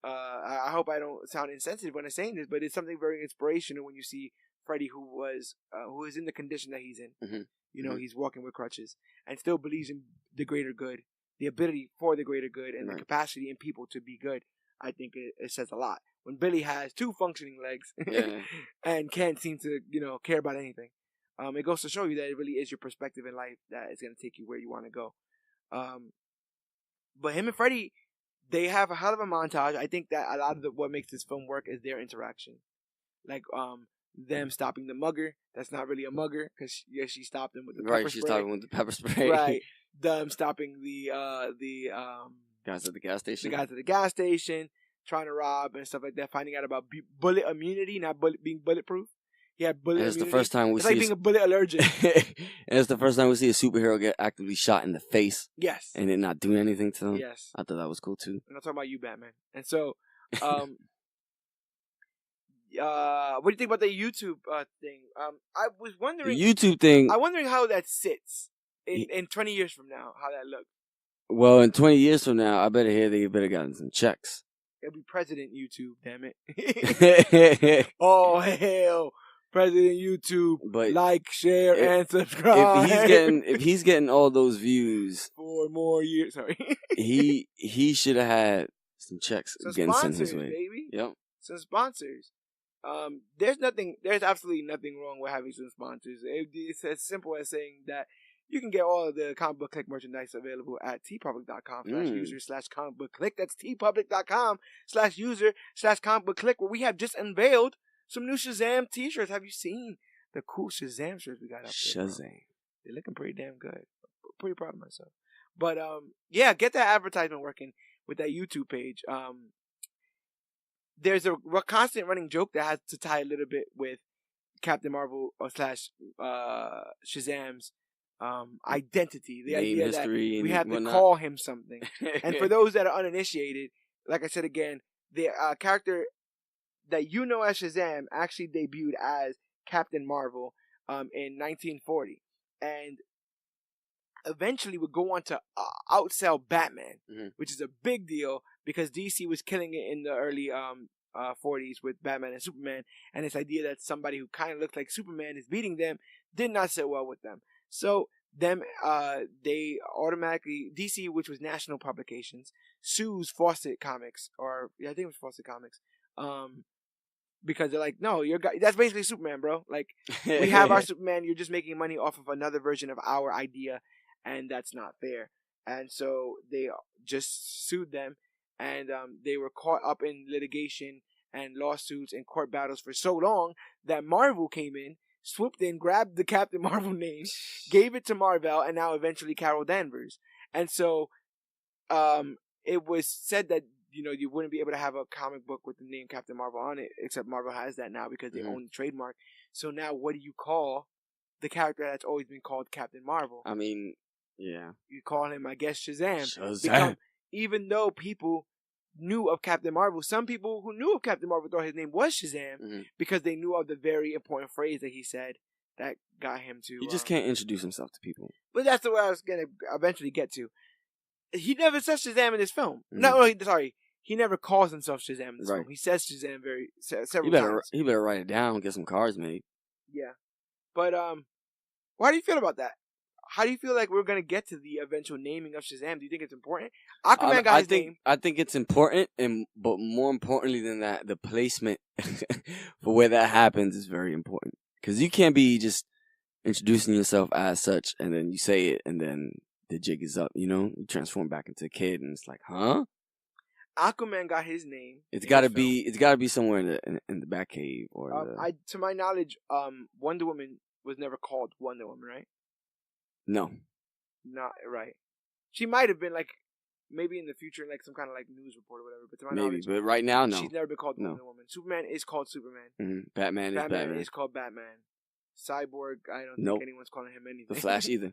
I hope I don't sound insensitive when I'm saying this, but it's something very inspirational when you see Freddy, who is in the condition that he's in. Mm-hmm. He's walking with crutches and still believes in the greater good, the ability for the greater good, and the capacity in people to be good. I think it says a lot. When Billy has 2 functioning legs and can't seem to, care about anything, it goes to show you that it really is your perspective in life that is going to take you where you want to go. But him and Freddy, they have a hell of a montage. I think that a lot of what makes this film work is their interaction. Like, them stopping the mugger. That's not really a mugger because she stopped him with the pepper spray. Right, she stopped him with the pepper spray. Right. Them stopping the guys at the gas station. The guys at the gas station trying to rob and stuff like that. Finding out about bullet immunity, not being bulletproof. Yeah, bullet immunity. It's the first time it's like being a bullet allergic. And it's the first time we see a superhero get actively shot in the face. Yes. And it not doing anything to them. Yes. I thought that was cool too. And I'm talking about you, Batman. And so, what do you think about the YouTube thing? I was wondering the YouTube thing. I'm wondering how that sits in 20 years from now. How that looks. Well, in 20 years from now, I better hear they better gotten some checks. It'll be President YouTube, damn it! Oh hell, President YouTube! But like, share, and subscribe. If he's getting all those views 4 more years, sorry. he should have had some checks getting sent his way, baby. Yep. Some sponsors. There's absolutely nothing wrong with having some sponsors. It's as simple as saying that you can get all of the Comic Book Clique merchandise available at tpublic.com/user/comicbookclick. That's tpublic.com/user/comicbookclick, where we have just unveiled some new Shazam t-shirts. Have you seen the cool Shazam shirts we got up there? Shazam. Bro? They're looking pretty damn good. Pretty proud of myself. But get that advertisement working with that YouTube page. There's a constant running joke that has to tie a little bit with Captain Marvel / Shazam's identity, the idea that we have to call him something. And for those that are uninitiated, like I said again, the character that as Shazam actually debuted as Captain Marvel in 1940, and eventually would go on to outsell Batman, which is a big deal because DC was killing it in the early 40s with Batman and Superman, and this idea that somebody who kind of looks like Superman is beating them did not sit well with them. So they automatically, DC, which was National Publications, sues Fawcett Comics, I think it was Fawcett Comics, because they're like, no, that's basically Superman, bro. Like, we have our Superman, you're just making money off of another version of our idea, and that's not fair. And so they just sued them, and they were caught up in litigation and lawsuits and court battles for so long that Marvel came in, swooped in, grabbed the Captain Marvel name, gave it to Marvel, and now eventually Carol Danvers. And so it was said that you wouldn't be able to have a comic book with the name Captain Marvel on it, except Marvel has that now because they own the trademark. So now what do you call the character that's always been called Captain Marvel? I mean, yeah. You call him, I guess, Shazam. Even though people knew of Captain Marvel. Some people who knew of Captain Marvel thought his name was Shazam because they knew of the very important phrase that he said that got him to... He just can't introduce himself to people. But that's the way I was going to eventually get to. He never says Shazam in this film. No, sorry. He never calls himself Shazam in this film. He says Shazam several times. He better write it down and get some cards made. Yeah. But how do you feel about that? How do you feel like we're going to get to the eventual naming of Shazam? Do you think it's important? Aquaman got his name. I think it's important, but more importantly than that, the placement for where that happens is very important. Because you can't be just introducing yourself as such, and then you say it, and then the jig is up, you know? You transform back into a kid, and it's like, huh? Aquaman got his name. It's gotta be somewhere in the Batcave or to my knowledge, Wonder Woman was never called Wonder Woman, right? No. Not right. She might have been like maybe in the future, like some kind of like news report or whatever. But to my knowledge, but right now, no. She's never been called Wonder Woman. Superman is called Superman. Mm-hmm. Batman is called Batman. Cyborg, I don't think anyone's calling him anything. The Flash either.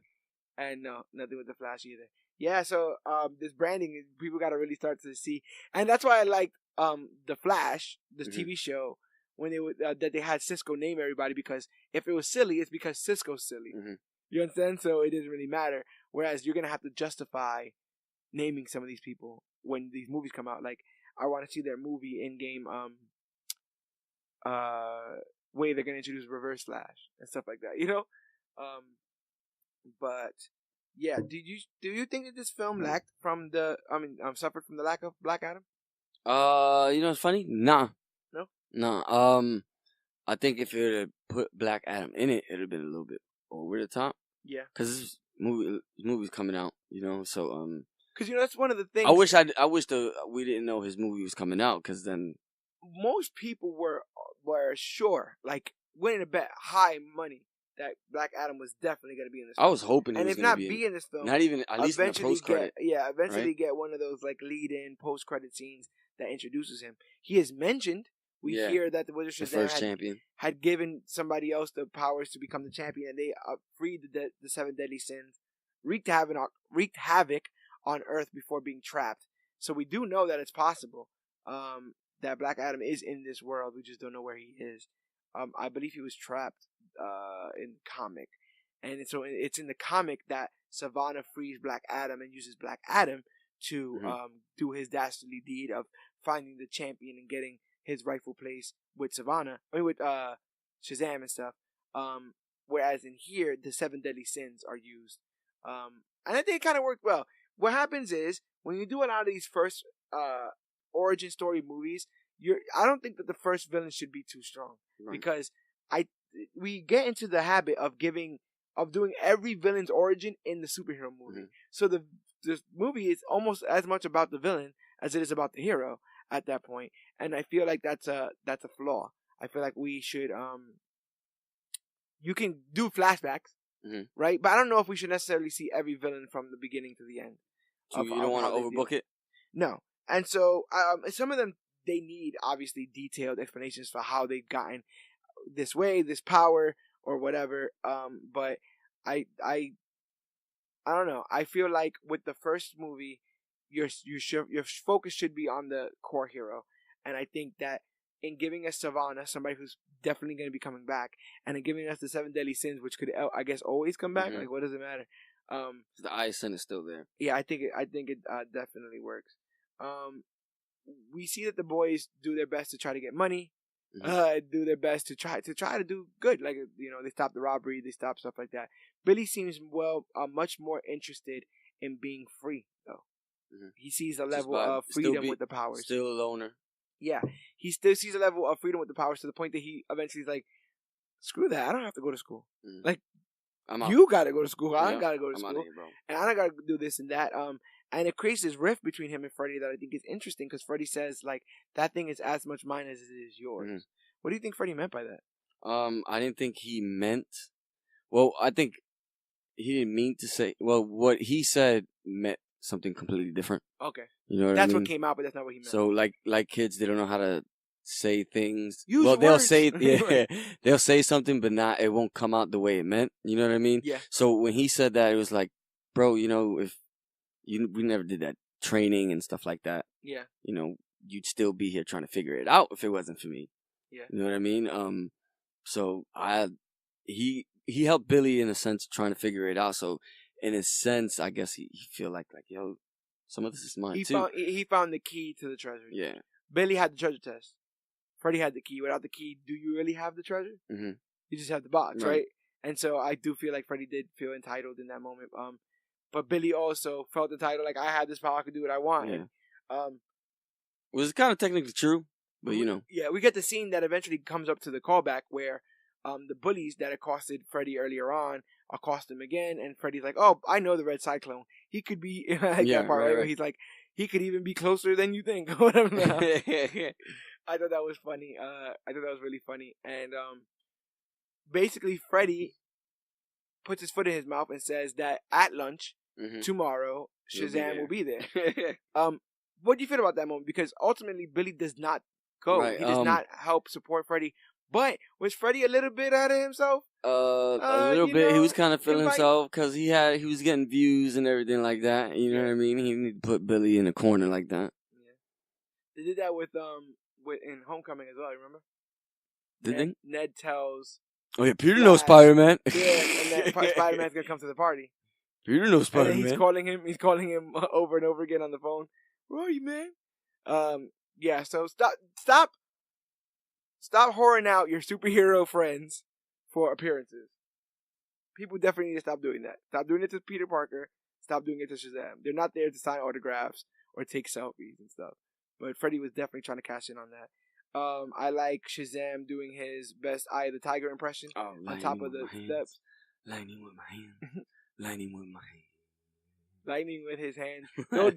And no, nothing with the Flash either. Yeah, so this branding, people got to really start to see, and that's why I liked the Flash, this TV show, when they would that they had Cisco name everybody, because if it was silly, it's because Cisco's silly. You understand? So it doesn't really matter. Whereas you're gonna have to justify naming some of these people when these movies come out. Like, I want to see their movie in-game way they're gonna introduce Reverse Flash and stuff like that. You know, but yeah, do you think that this film suffered from the lack of Black Adam? You know what's funny? Nah. No. Nah. I think if it had put Black Adam in it, it'd have been a little bit over the top. Yeah. Because this movie's coming out, you know. So because you know that's one of the things. I wish we didn't know his movie was coming out, because then most people were sure, like winning a bet, high money, that Black Adam was definitely going to be in this film. I was hoping he was going to be in this film. Not even, at least in the post-credit. Eventually get one of those like lead-in post-credit scenes that introduces him. He is mentioned. We hear that the Wizard Shazam had given somebody else the powers to become the champion, and they freed the 7 deadly sins, wreaked havoc on Earth before being trapped. So we do know that it's possible that Black Adam is in this world. We just don't know where he is. I believe he was trapped in the comic, and so it's in the comic that Savannah frees Black Adam and uses Black Adam to do his dastardly deed of finding the champion and getting his rightful place with with Shazam and stuff. Whereas in here, the 7 deadly sins are used, and I think it kind of worked well. What happens is when you do a lot of these first origin story movies, I don't think that the first villain should be too strong, because we get into the habit of doing every villain's origin in the superhero movie. So the movie is almost as much about the villain as it is about the hero at that point, and I feel like that's a flaw. I feel like we should you can do flashbacks, right? But I don't know if we should necessarily see every villain from the beginning to the end. So you don't want to overbook it? No. And so some of them, they need obviously detailed explanations for how they've gotten this way, this power, or whatever. But I don't know. I feel like with the first movie, your focus should be on the core hero, and I think that in giving us Savannah, somebody who's definitely going to be coming back, and in giving us the 7 deadly sins, which could, I guess, always come back. Like, what does it matter? The eye sin is still there. Yeah, I think it definitely works. We see that the boys do their best to try to get money, do their best to try to do good. Like, you know, they stop the robbery, they stop stuff like that. Billy seems much more interested in being free, though. He sees a level of freedom with the powers. Still a loner. Yeah, he still sees a level of freedom with the powers, to the point that he eventually is like, screw that, I don't have to go to school. Like, you gotta go to school. I don't gotta go to school. Here, and I don't gotta do this and that. And it creates this rift between him and Freddy that I think is interesting, because Freddy says, like, that thing is as much mine as it is yours. What do you think Freddy meant by that? I didn't think he meant... Well, I think he didn't mean to say... Well, what he said meant something completely different. Okay. You know what That's I mean? what came out, but that's not what he meant. So, like kids, they don't know how to say things. Use well, words. they'll say something, but it won't come out the way it meant. You know what I mean? Yeah. So when he said that, it was like, bro, you know, we never did that training and stuff like that. Yeah. You know, you'd still be here trying to figure it out if it wasn't for me. Yeah. You know what I mean? So he helped Billy in a sense trying to figure it out. So in a sense, I guess he feel like yo, some of this is mine too. He found the key to the treasure. Yeah. Billy had the treasure chest. Freddy had the key. Without the key, do you really have the treasure? Mm-hmm. You just have the box, right? And so I do feel like Freddy did feel entitled in that moment. But Billy also felt entitled, like I had this power, I could do what I want. Yeah. Was kind of technically true, but you know. Yeah, we get the scene that eventually comes up to the callback where the bullies that accosted Freddy earlier on accost him again, and Freddy's like, "Oh, I know the Red Cyclone. He could be like that part right. Where he's like, he could even be closer than you think." Whatever. I thought that was funny. I thought that was really funny, and basically Freddy puts his foot in his mouth and says that at lunch tomorrow Shazam will be there. What do you feel about that moment? Because ultimately Billy does not go. Right, he does not help support Freddy. But was Freddy a little bit out of himself? A little bit. Know, he was kind of feeling himself because he was getting views and everything like that. You know what I mean? He needed to put Billy in a corner like that. Yeah. They did that with in Homecoming as well. Remember? Did they? Ned tells. Oh yeah, Peter knows Spider-Man. Yeah, and then Spider-Man's gonna come to the party. Peter knows Spider-Man. He's calling him over and over again on the phone. Where are you, man? Yeah. So stop whoring out your superhero friends for appearances. People definitely need to stop doing that. Stop doing it to Peter Parker. Stop doing it to Shazam. They're not there to sign autographs or take selfies and stuff. But Freddy was definitely trying to cash in on that. I like Shazam doing his best Eye of the Tiger impression on top of the steps. Lightning with my hand. Lightning with my hand. Lightning with his hand.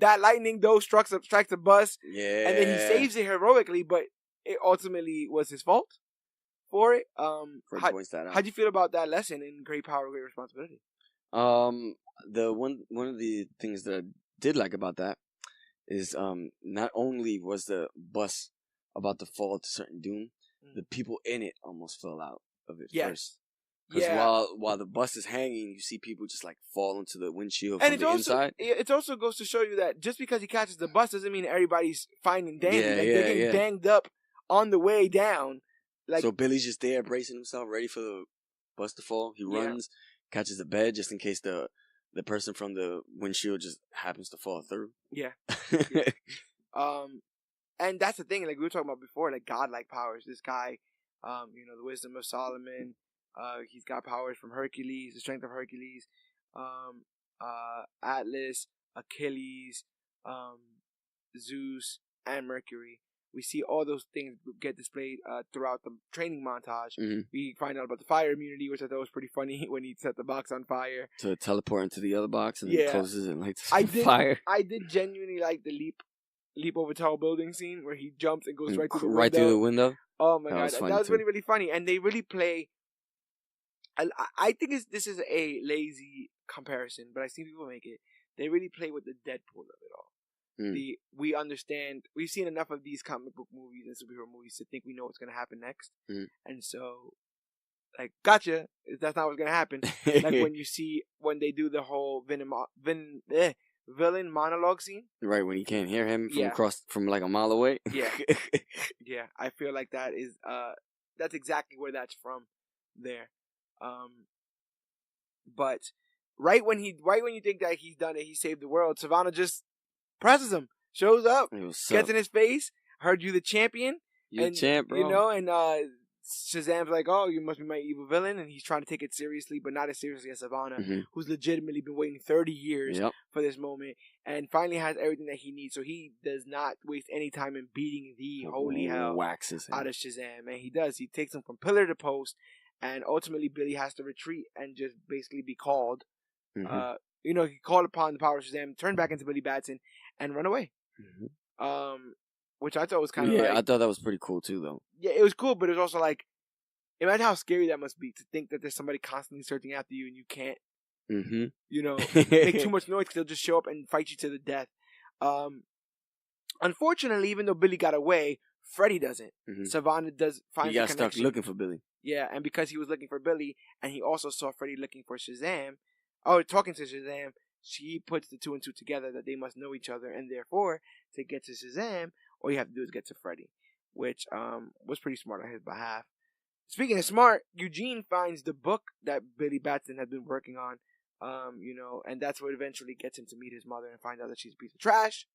That lightning though strikes a bus. Yeah. And then he saves it heroically, but it ultimately was his fault for it. How'd you feel about that lesson in great power, great responsibility? The one of the things that I did like about that is not only was the bus about to fall to certain doom, the people in it almost fell out of it first. Because while the bus is hanging, you see people just like fall into the windshield from the inside. It also goes to show you that just because he catches the bus doesn't mean everybody's fine and dandy. They're getting banged up on the way down. So Billy's just there bracing himself, ready for the bus to fall. He runs, catches the bed just in case the person from the windshield just happens to fall through. Yeah. And that's the thing, like we were talking about before, like godlike powers. This guy, the wisdom of Solomon. He's got powers from Hercules, the strength of Hercules, Atlas, Achilles, Zeus, and Mercury. We see all those things get displayed throughout the training montage. Mm-hmm. We find out about the fire immunity, which I thought was pretty funny when he set the box on fire. To teleport into the other box and then closes it and lights fire. I did genuinely like the leap over tall building scene where he jumps and goes right through the window. Oh my god, that was really, really funny. And they really play. I think this is a lazy comparison, but I've seen people make it. They really play with the Deadpool of it all. We understand. We've seen enough of these comic book movies and superhero movies to think we know what's going to happen next. And so, like, gotcha. That's not what's going to happen. Like when they do the whole villain monologue scene. Right, when you can't hear him from like a mile away. Yeah. Yeah, I feel like that is that's exactly where that's from there. But right when you think that he's done it, he saved the world, Savannah just presses him, shows up, gets in his face, heard you the champion. You're the champ, bro. And Shazam's like, oh, you must be my evil villain, and he's trying to take it seriously, but not as seriously as Savannah, who's legitimately been waiting 30 years for this moment, and finally has everything that he needs, so he does not waste any time in beating the holy hell out of Shazam, and he does. He takes him from pillar to post, and ultimately Billy has to retreat and just basically be called. He called upon the power of Shazam, turn back into Billy Batson, and run away. Which I thought was kind of I thought that was pretty cool too, though. Yeah, it was cool, but it was also like, imagine how scary that must be to think that there's somebody constantly searching after you and you can't, make too much noise because they'll just show up and fight you to the death. Unfortunately, even though Billy got away, Freddy doesn't. Savannah finds the connection. He got stuck looking for Billy. Yeah, and because he was looking for Billy, and he also saw Freddy looking for Shazam, or talking to Shazam, she puts the 2 and 2 together that they must know each other, and therefore to get to Shazam, all you have to do is get to Freddy, which was pretty smart on his behalf. Speaking of smart, Eugene finds the book that Billy Batson had been working on, and that's what eventually gets him to meet his mother and find out that she's a piece of trash.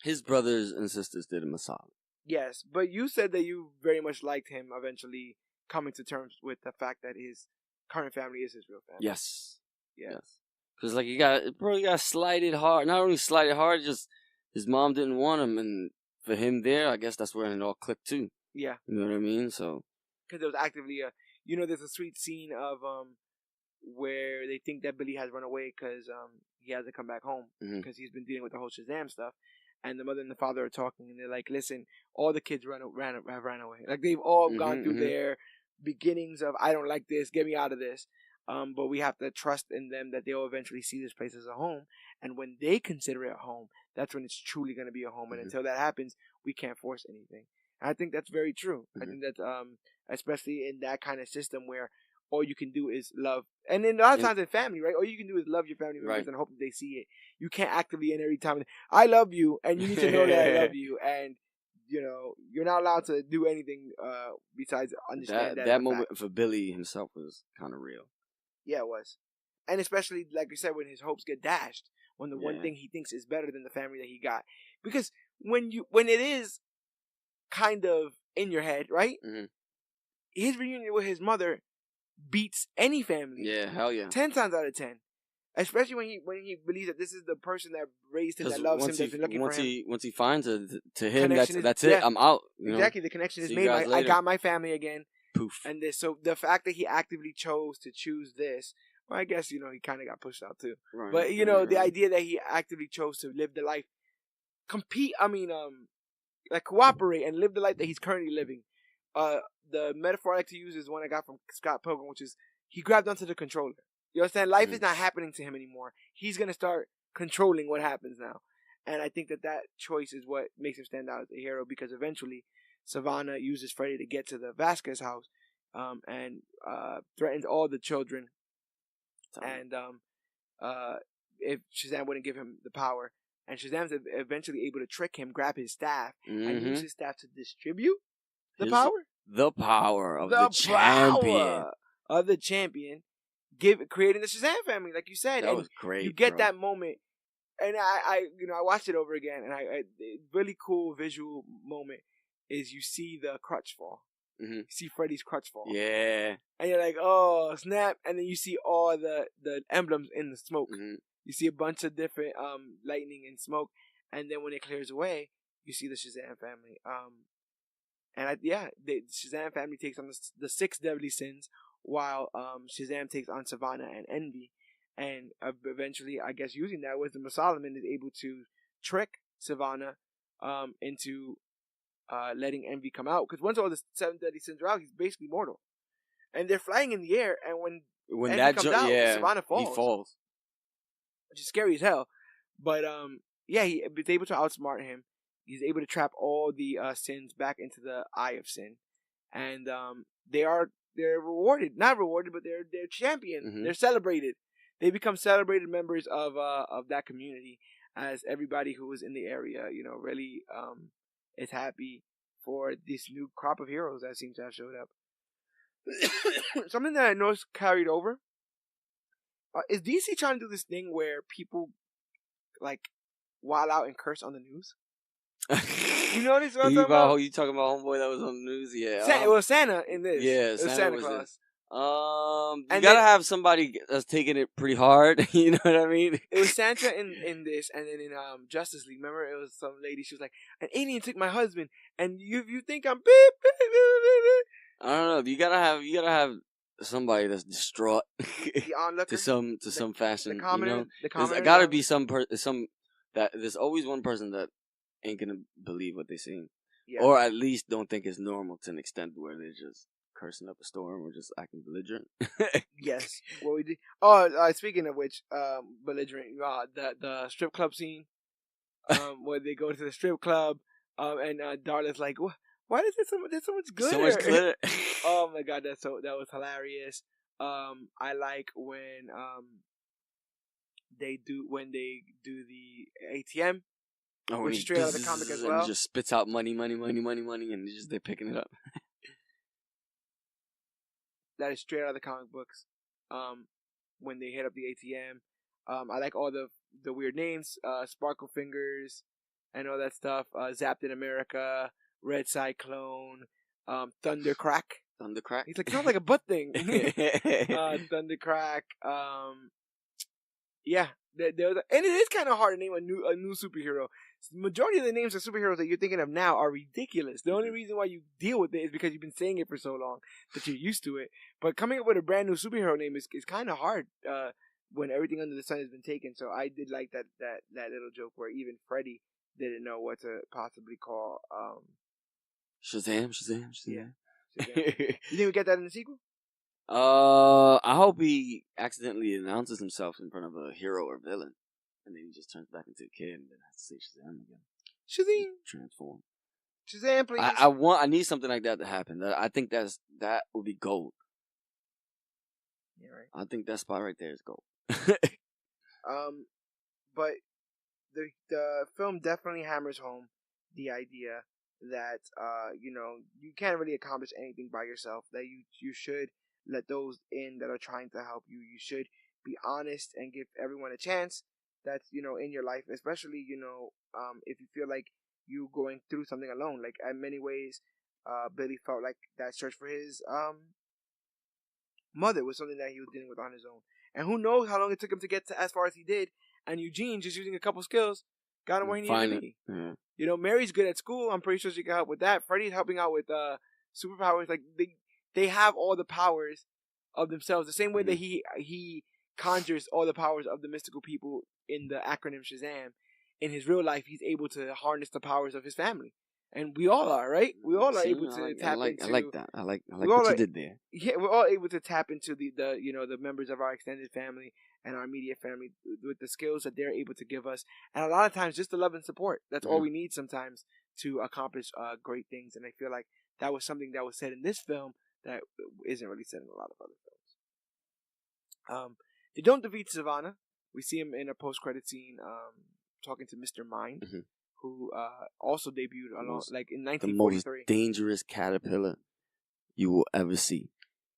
His brothers and sisters did him a solid. Yes, but you said that you very much liked him eventually coming to terms with the fact that his current family is his real family. Yes. Yes. Because, like, he got slighted hard. Not only slighted hard, just his mom didn't want him. And for him there, I guess that's where it all clicked, too. Yeah. You know what I mean? So. Because there was actively there's a sweet scene of, where they think that Billy has run away because, he has to come back home. Because he's been dealing with the whole Shazam stuff. And the mother and the father are talking, and they're like, listen, all the kids have ran away. Like, they've all gone through their beginnings of, I don't like this, get me out of this. But we have to trust in them that they'll eventually see this place as a home. And when they consider it a home, that's when it's truly going to be a home. And until that happens, we can't force anything. And I think that's very true. I think that's, especially in that kind of system where all you can do is love. And then a lot of times in family, right? All you can do is love your family members and hope that they see it. You can't actively and every time, I love you, and you need to know that I love you. And, you're not allowed to do anything besides understand that. That moment for Billy himself was kind of real. Yeah, it was. And especially, like you said, when his hopes get dashed, when the one thing he thinks is better than the family that he got. Because when it is kind of in your head, right? His reunion with his mother beats any family. Yeah, hell yeah. 10 times out of 10. Especially when he believes that this is the person that raised him, that loves him, that's been looking for him. Once he finds her, to him, that's it. I'm out. Exactly, the connection is made. I got my family again. Poof. And so the fact that he actively chose to choose this, well, I guess, he kind of got pushed out too. Right, but, the idea that he actively chose to live the life, cooperate and live the life that he's currently living. The metaphor I like to use is one I got from Scott Pilgrim, which is he grabbed onto the controller. You understand? Life is not happening to him anymore. He's going to start controlling what happens now. And I think that choice is what makes him stand out as a hero, because eventually Savannah uses Freddy to get to the Vasquez house and threatens all the children. And if Shazam wouldn't give him the power. And Shazam's eventually able to trick him, grab his staff, and use his staff to distribute the power? The power of the champion. Of the champion. Creating the Shazam family, like you said. That was great. You get that moment. And I watched it over again, and a really cool visual moment is you see the crutch fall. You see Freddy's crutch fall. Yeah. And you're like, oh, snap. And then you see all the emblems in the smoke. You see a bunch of different lightning and smoke. And then when it clears away, you see the Shazam family. The Shazam family takes on the 6 deadly sins, while Shazam takes on Savannah and Envy. And eventually, I guess using that wisdom of Solomon, is able to trick Savannah into letting Envy come out. Because once all the 7 deadly sins are out, he's basically mortal. And they're flying in the air, and when Envy comes out, Savannah falls. He falls. Which is scary as hell. But he was able to outsmart him. He's able to trap all the sins back into the Eye of Sin. And they're rewarded. Not rewarded, but they're championed. They're celebrated. They become celebrated members of that community, as everybody who was in the area, really is happy for this new crop of heroes that seems to have showed up. Something that I noticed carried over is DC trying to do this thing where people wild out and curse on the news. You notice what I'm talking about? You talking about homeboy that was on the news? Yeah. It was Santa in this. Yeah, it was Santa Claus. You gotta have somebody that's taking it pretty hard. You know what I mean? It was Santa in this, and then in Justice League. Remember, it was some lady. She was like, "An alien took my husband," and you think I'm beep, beep, beep, beep, beep. I don't know. You gotta have somebody that's distraught to some fashion. There's gotta be there's always one person that ain't gonna believe what they see, or at least don't think it's normal to an extent where they're just cursing up a storm or just acting belligerent. Yes, what we did. Oh, speaking of which, belligerent. The strip club scene, where they go to the strip club, and Darla's like, "What? Why is there's so much glitter? So much glitter." Oh my god, that was hilarious. I like when they do the ATM, which When is straight out of the comic as well. And it just spits out money, and they're picking it up. That is straight out of the comic books. When they hit up the ATM, I like all the weird names, Sparkle Fingers, and all that stuff. Zapped in America, Red Cyclone, Thundercrack. He's like, sounds like a butt thing. Thundercrack. Yeah, and it is kind of hard to name a new superhero. The majority of the names of superheroes that you're thinking of now are ridiculous. The only reason why you deal with it is because you've been saying it for so long that you're used to it. But coming up with a brand new superhero name is kind of hard when everything under the sun has been taken. So I did like that little joke where even Freddy didn't know what to possibly call Shazam. Yeah. Shazam. You think we get that in the sequel? I hope he accidentally announces himself in front of a hero or villain, and then he just turns back into a kid and then has to say Shazam again. Shazam! Transform. Shazam, please. I need something like that to happen. I think that would be gold. Yeah, right. I think that spot right there is gold. But the film definitely hammers home the idea that you can't really accomplish anything by yourself. That you should let those in that are trying to help you. You should be honest and give everyone a chance that's in your life, especially if you feel like you going through something alone. Like in many ways, Billy felt like that search for his mother was something that he was dealing with on his own. And who knows how long it took him to get to as far as he did. And Eugene, just using a couple skills, got him where he needed to be. Mm-hmm. Mary's good at school. I'm pretty sure she can help with that. Freddy's helping out with superpowers. Like they have all the powers of themselves. The same way that he conjures all the powers of the mystical people in the acronym Shazam. In his real life, he's able to harness the powers of his family. And we all are, right? We all are able to tap into. I like that. I like what you did there. Yeah, we're all able to tap into the members of our extended family and our immediate family with the skills that they're able to give us. And a lot of times, just the love and support. That's all we need sometimes to accomplish great things. And I feel like that was something that was said in this film that isn't really said in a lot of other films. They don't defeat Savannah. We see him in a post-credit scene talking to Mr. Mind. Mm-hmm. Who also debuted in 1943. The most dangerous caterpillar you will ever see.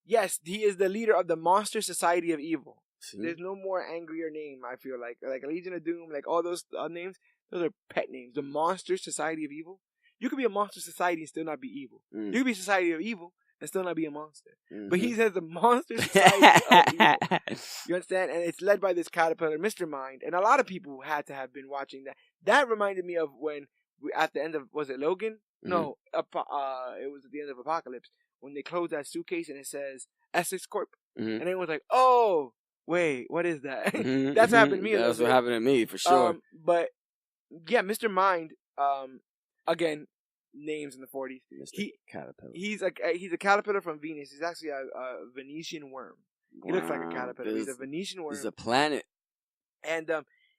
Yes, he is the leader of the Monster Society of Evil. See? There's no more angrier name, I feel like. Like Legion of Doom, like all those names, those are pet names. The Monster Society of Evil. You could be a Monster Society and still not be evil. You could be a Society of Evil and still not be a monster. Mm-hmm. But he says the Monster Society of Evil. You understand? And it's led by this caterpillar, Mr. Mind. And a lot of people had to have been watching that. That reminded me of when at the end of, was it Logan? Mm-hmm. No, it was at the end of Apocalypse when they closed that suitcase and it says Essex Corp. Mm-hmm. And everyone's like, oh, wait, what is that? Mm-hmm. That's happened to me. That's what happened to me for sure. But yeah, Mr. Mind, again, names in the 40s. Caterpillar. He's a caterpillar from Venus. He's actually a Venetian worm. He looks like a caterpillar. He's a Venetian worm. He's a planet. And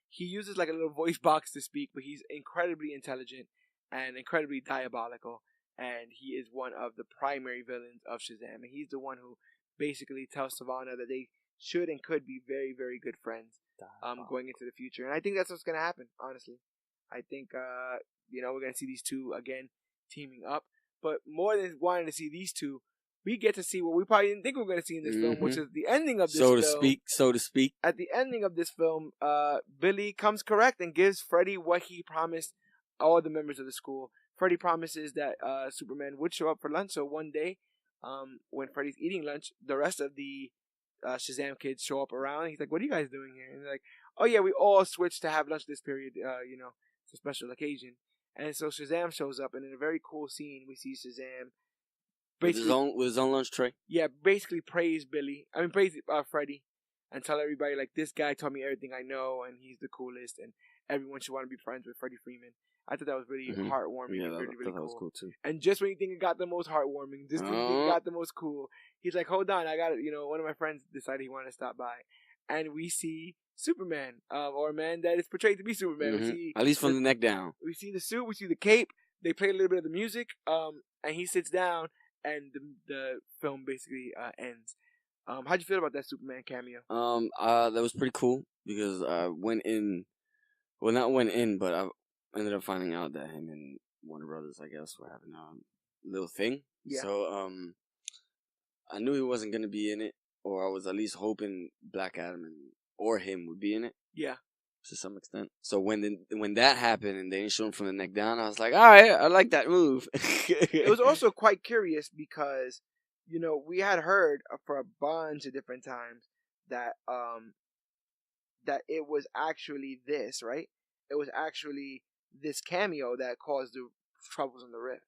he uses like a little voice box to speak, but he's incredibly intelligent and incredibly diabolical. And he is one of the primary villains of Shazam. And he's the one who basically tells Savannah that they should and could be very, very good friends going into the future. And I think that's what's going to happen, honestly. I think, we're going to see these two again teaming up. But more than wanting to see these two, we get to see what we probably didn't think we were going to see in this film, which is the ending of this film. So to speak. At the ending of this film, Billy comes correct and gives Freddy what he promised all the members of the school. Freddy promises that Superman would show up for lunch. So one day, when Freddy's eating lunch, the rest of the Shazam kids show up around. He's like, what are you guys doing here? And they're like, oh yeah, we all switched to have lunch this period, it's a special occasion. And so Shazam shows up, and in a very cool scene, we see Shazam with his own lunch tray. Yeah, basically praise Freddy, and tell everybody like, this guy taught me everything I know, and he's the coolest, and everyone should want to be friends with Freddie Freeman. I thought that was really heartwarming. Yeah, and really that cool. was cool too. And just when you think it got the most heartwarming, just when you think it got the most cool, he's like, hold on, I got it. One of my friends decided he wanted to stop by, and we see Superman, or a man that is portrayed to be Superman. Mm-hmm. We see at least from the neck down. We see the suit, we see the cape. They play a little bit of the music, and he sits down, and the film basically ends. How'd you feel about that Superman cameo? That was pretty cool because I went in. Well, not went in, but I ended up finding out that him and Warner Brothers, I guess, were having a little thing. Yeah. So I knew he wasn't gonna be in it, or I was at least hoping Black Adam or him would be in it. Yeah. To some extent. So when that happened and they didn't show him from the neck down, I was like, all right, I like that move. It was also quite curious because, we had heard for a bunch of different times that that it was actually this, right? It was actually this cameo that caused the troubles in the Rift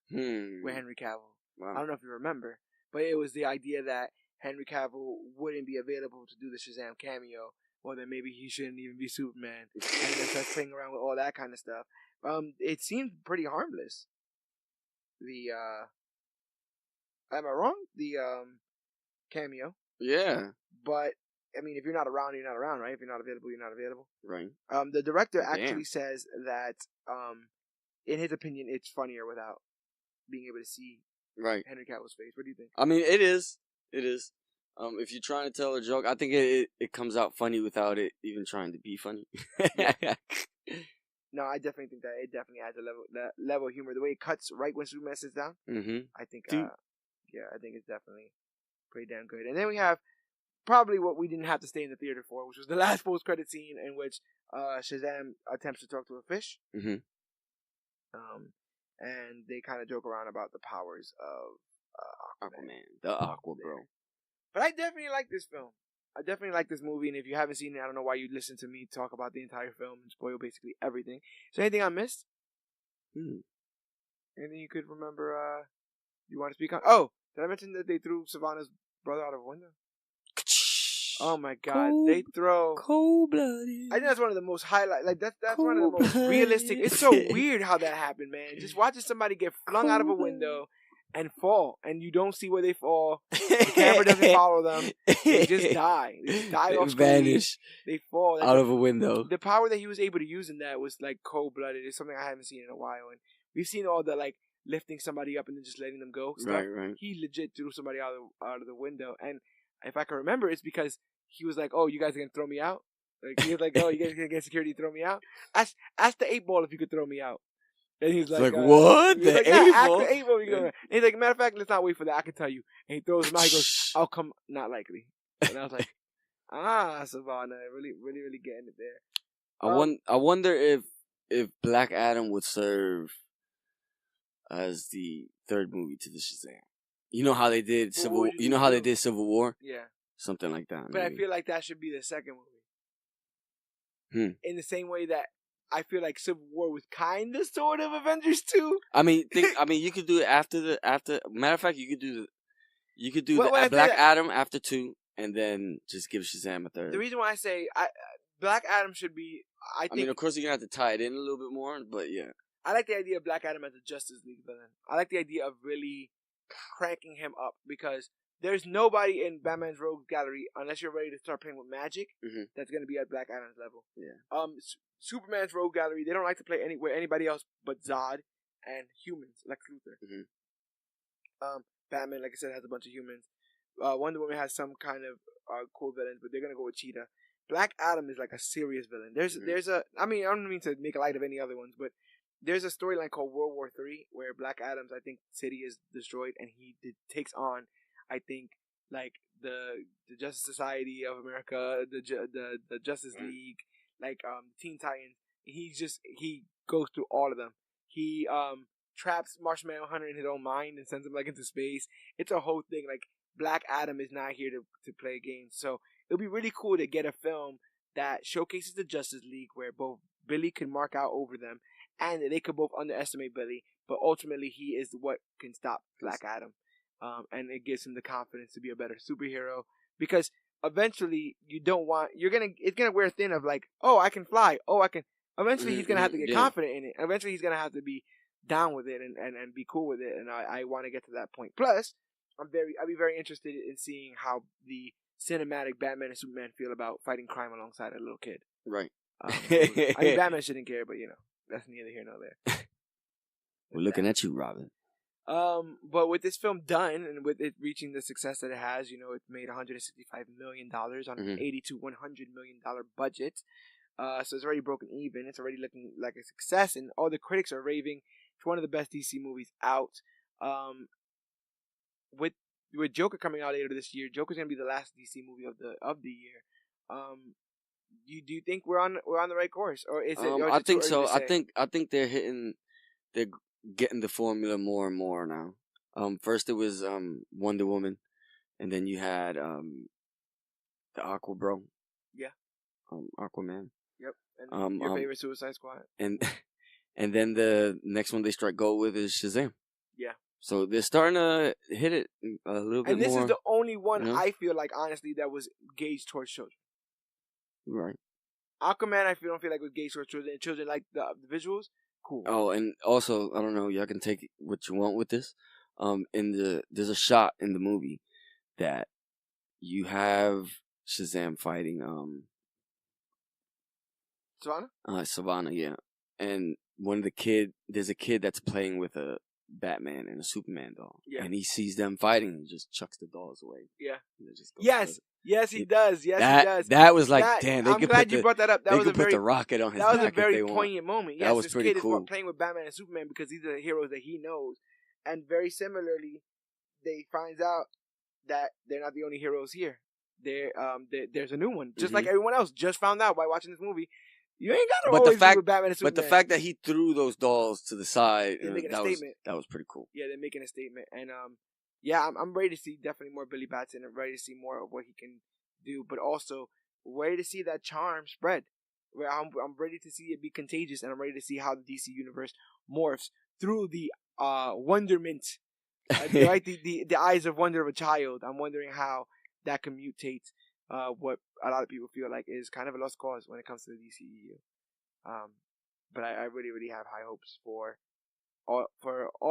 with Henry Cavill. Wow. I don't know if you remember, but it was the idea that Henry Cavill wouldn't be available to do the Shazam cameo. Well, then maybe he shouldn't even be Superman. And then starts playing around with all that kind of stuff. It seemed pretty harmless. Am I wrong? The cameo. Yeah. But, I mean, if you're not around, you're not around, right? If you're not available, you're not available. Right. The director actually says that, in his opinion, it's funnier without being able to see Henry Cavill's face. What do you think? I mean, it is. It is. If you're trying to tell a joke, I think it comes out funny without it even trying to be funny. No, I definitely think that it definitely adds that level of humor. The way it cuts right when Superman sits down, I think, I think it's definitely pretty damn good. And then we have probably what we didn't have to stay in the theater for, which was the last post-credit scene in which Shazam attempts to talk to a fish. And they kind of joke around about the powers of Aquaman, the Aqua Bro. But I definitely like this film. I definitely like this movie, and if you haven't seen it, I don't know why you listen to me talk about the entire film and spoil basically everything. Is there anything I missed? Anything you could remember you want to speak on? Oh, did I mention that they threw Savannah's brother out of a window? Oh my God, they throw cold-blooded. I think that's one of the most highlight. Like that's one of the most realistic. It's so weird how that happened, man. Just watching somebody get flung out of a window and fall, and you don't see where they fall. The camera doesn't follow them. They just die. They die off screen. Vanish. They fall out of a window. The power that he was able to use in that was like cold-blooded. It's something I haven't seen in a while, and we've seen all the like lifting somebody up and then just letting them go stuff. Right. He legit threw somebody out of the window, and if I can remember, it's because he was like, "Oh, you guys are gonna throw me out." Like he was like, "Oh, you guys gonna get security to throw me out?" Ask the 8-ball if you could throw me out. And he's like, what? The 8-ball? The 8-ball. And he's like, matter of fact, let's not wait for that. I can tell you. And he throws him out. He goes, "I'll come." Not likely. And I was like, Savannah, really, really, really getting it there. I wonder if Black Adam would serve as the third movie to the Shazam. You know how they did Civil War? Yeah. Something like that. But maybe. I feel like that should be the second movie. In the same way that I feel like Civil War was kind of sort of Avengers 2. I mean, you could do it after. Matter of fact, you could do Black Adam after 2, and then just give Shazam a third. The reason why I say Black Adam should be, I mean, of course you're gonna have to tie it in a little bit more, but yeah. I like the idea of Black Adam as a Justice League villain. I like the idea of really cranking him up because there's nobody in Batman's Rogue Gallery unless you're ready to start playing with magic that's going to be at Black Adam's level. Yeah. Superman's Rogue Gallery, they don't like to play with anybody else but Zod and humans, Lex Luthor. Batman, like I said, has a bunch of humans. Wonder Woman has some kind of cool villains, but they're going to go with Cheetah. Black Adam is like a serious villain. I don't mean to make light of any other ones, but there's a storyline called World War III where Black Adam's, I think, city is destroyed and he takes on, I think, like the Justice Society of America, the Justice League, like Teen Titans. He goes through all of them. He traps Marshmallow Hunter in his own mind and sends him like into space. It's a whole thing. Like Black Adam is not here to play games. So it'll be really cool to get a film that showcases the Justice League where both Billy can mark out over them and they could both underestimate Billy, but ultimately he is what can stop Black Adam. And it gives him the confidence to be a better superhero because eventually it's gonna wear thin of like, oh, I can fly, oh, I can. Eventually he's gonna have to get confident in it. Eventually he's gonna have to be down with it and be cool with it. And I want to get to that point. Plus, I'd be very interested in seeing how the cinematic Batman and Superman feel about fighting crime alongside a little kid. Right. I mean, Batman shouldn't care, but that's neither here nor there. We're looking at you, Robin. But with this film done and with it reaching the success that it has, it made $165 million on an $80 to $100 million budget. So it's already broken even. It's already looking like a success, and all the critics are raving. It's one of the best DC movies out. With Joker coming out later this year, Joker's gonna be the last DC movie of the year. Do you think we're on the right course, or is it? I think so. I think they're getting the formula more and more now. First it was Wonder Woman, and then you had the Aqua Bro. Yeah. Aquaman. Yep. And your favorite Suicide Squad. And then the next one they strike gold with is Shazam. Yeah. So they're starting to hit it a little bit more. And this is the only one I feel like, honestly, that was gauged towards children. Right. Aquaman, don't feel like was gauged towards children. Children like the visuals. Cool. Oh, and also, I don't know, y'all can take what you want with this. There's a shot in the movie that you have Shazam fighting Savannah, yeah. And there's a kid that's playing with a Batman and a Superman doll. Yeah. And he sees them fighting and just chucks the dolls away. Yeah. Yes, he does. Yes, he does. That was like, damn, I'm glad you brought that up. They could put the rocket on his back. That was a very poignant moment. Yes, that was pretty cool. This kid is playing with Batman and Superman because these are the heroes that he knows. And very similarly, they finds out that they're not the only heroes here. There's a new one. Just like everyone else just found out by watching this movie. You ain't got to always be with Batman and Superman. But the fact that he threw those dolls to the side, they're making a statement. That was pretty cool. Yeah, they're making a statement. And I'm ready to see definitely more Billy Batson. I'm ready to see more of what he can do, but also ready to see that charm spread. I'm ready to see it be contagious, and I'm ready to see how the DC universe morphs through the wonderment, right? The eyes of wonder of a child. I'm wondering how that can mutate what a lot of people feel like is kind of a lost cause when it comes to the DCEU. But I really, really have high hopes for all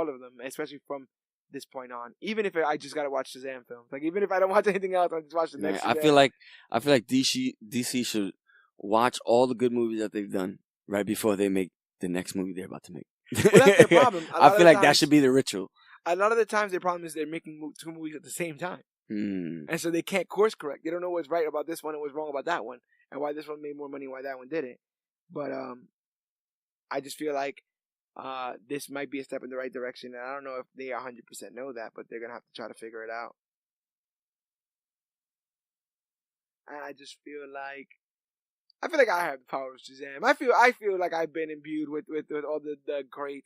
of them, especially from this point on. Even if I just gotta watch Shazam films, like even if I don't watch anything else, I just watch the next. I feel like DC should watch all the good movies that they've done right before they make the next movie they're about to make. Well, that's their problem. I feel like that should be the ritual. A lot of the times, their problem is they're making two movies at the same time, and so they can't course correct. They don't know what's right about this one and what's wrong about that one, and why this one made more money, and why that one didn't. But I just feel like this might be a step in the right direction, and I don't know if they 100% know that, but they're gonna have to try to figure it out. And I just feel like I have the power of Shazam. I feel like I've been imbued with all the great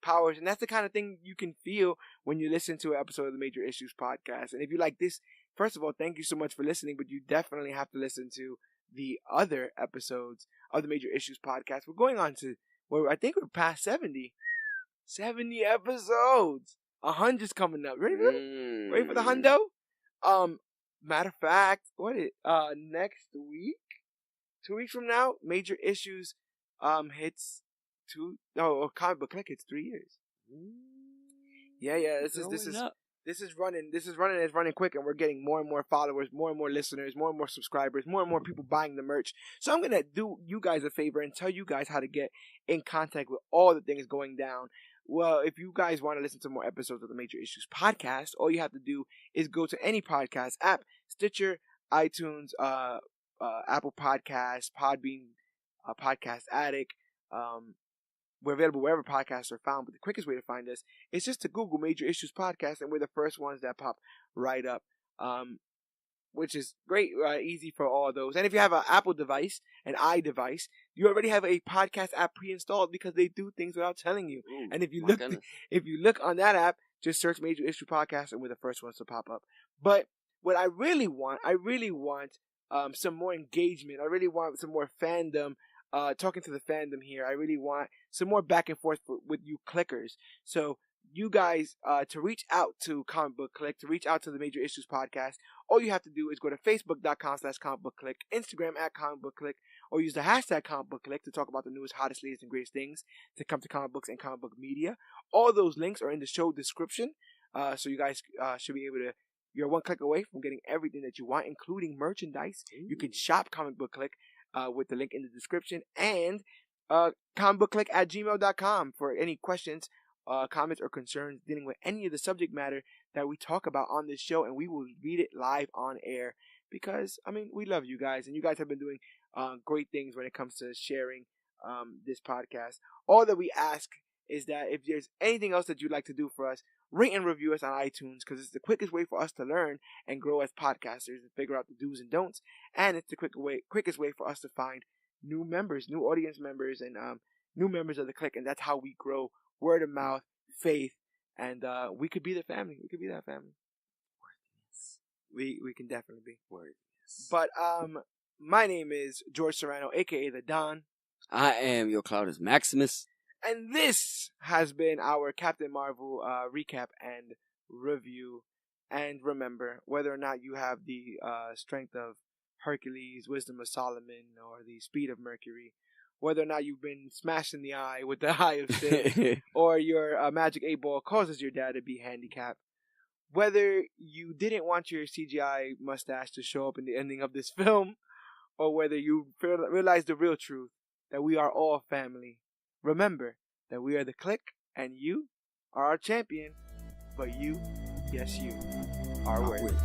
powers, and that's the kind of thing you can feel when you listen to an episode of the Major Issues podcast. And if you like this, first of all, thank you so much for listening, but you definitely have to listen to the other episodes of the Major Issues podcast. We're going on to I think we're past 70 episodes. 100's coming up. Ready for the hundo? Matter of fact, next week, 2 weeks from now, Major Issues hits Comic Book Clique hits 3 years. Yeah. This is running quick, and we're getting more and more followers, more and more listeners, more and more subscribers, more and more people buying the merch. So I'm gonna do you guys a favor and tell you guys how to get in contact with all the things going down. Well, if you guys want to listen to more episodes of the Major Issues podcast, all you have to do is go to any podcast app: Stitcher, iTunes, Apple Podcasts, Podbean, Podcast Addict. We're available wherever podcasts are found, but the quickest way to find us is just to Google Major Issues Podcast, and we're the first ones that pop right up, which is great, easy for all of those. And if you have an Apple device, an iDevice, you already have a podcast app pre-installed because they do things without telling you. Ooh, and if you look on that app, just search Major Issue Podcast, and we're the first ones to pop up. But what I really want some more engagement. I really want some more fandom. Talking to the fandom here, I really want some more back and forth with you clickers. So you guys, to reach out to Comic Book Clique, to reach out to the Major Issues podcast, all you have to do is go to facebook.com/comicbookclique, Instagram @comicbookclique, or use the hashtag comicbookclique to talk about the newest, hottest, latest, and greatest things to come to comic books and comic book media. All those links are in the show description, so you guys should be able to. You're one click away from getting everything that you want, including merchandise. You can shop Comic Book Clique with the link in the description, and comicbookclique@gmail.com for any questions comments or concerns dealing with any of the subject matter that we talk about on this show, and we will read it live on air because, I mean, we love you guys, and you guys have been doing great things when it comes to sharing this podcast. All that we ask is that if there's anything else that you'd like to do for us, rate and review us on iTunes, because it's the quickest way for us to learn and grow as podcasters and figure out the do's and don'ts, and it's the quickest way for us to find new members, new audience members, and new members of the Clique, and that's how we grow word of mouth, faith, and we could be the family. We could be that family. Worthiness. We can definitely be. Worthiness. But my name is George Serrano, aka the Don. I am your Cloudus Maximus. And this has been our Captain Marvel recap and review. And remember, whether or not you have the strength of Hercules, wisdom of Solomon, or the speed of Mercury, whether or not you've been smashed in the eye with the eye of Sith, or your magic 8-ball causes your dad to be handicapped, whether you didn't want your CGI mustache to show up in the ending of this film, or whether you realize the real truth, that we are all family, remember that we are the Clique, and you are our champion, but you, yes you, are worthy.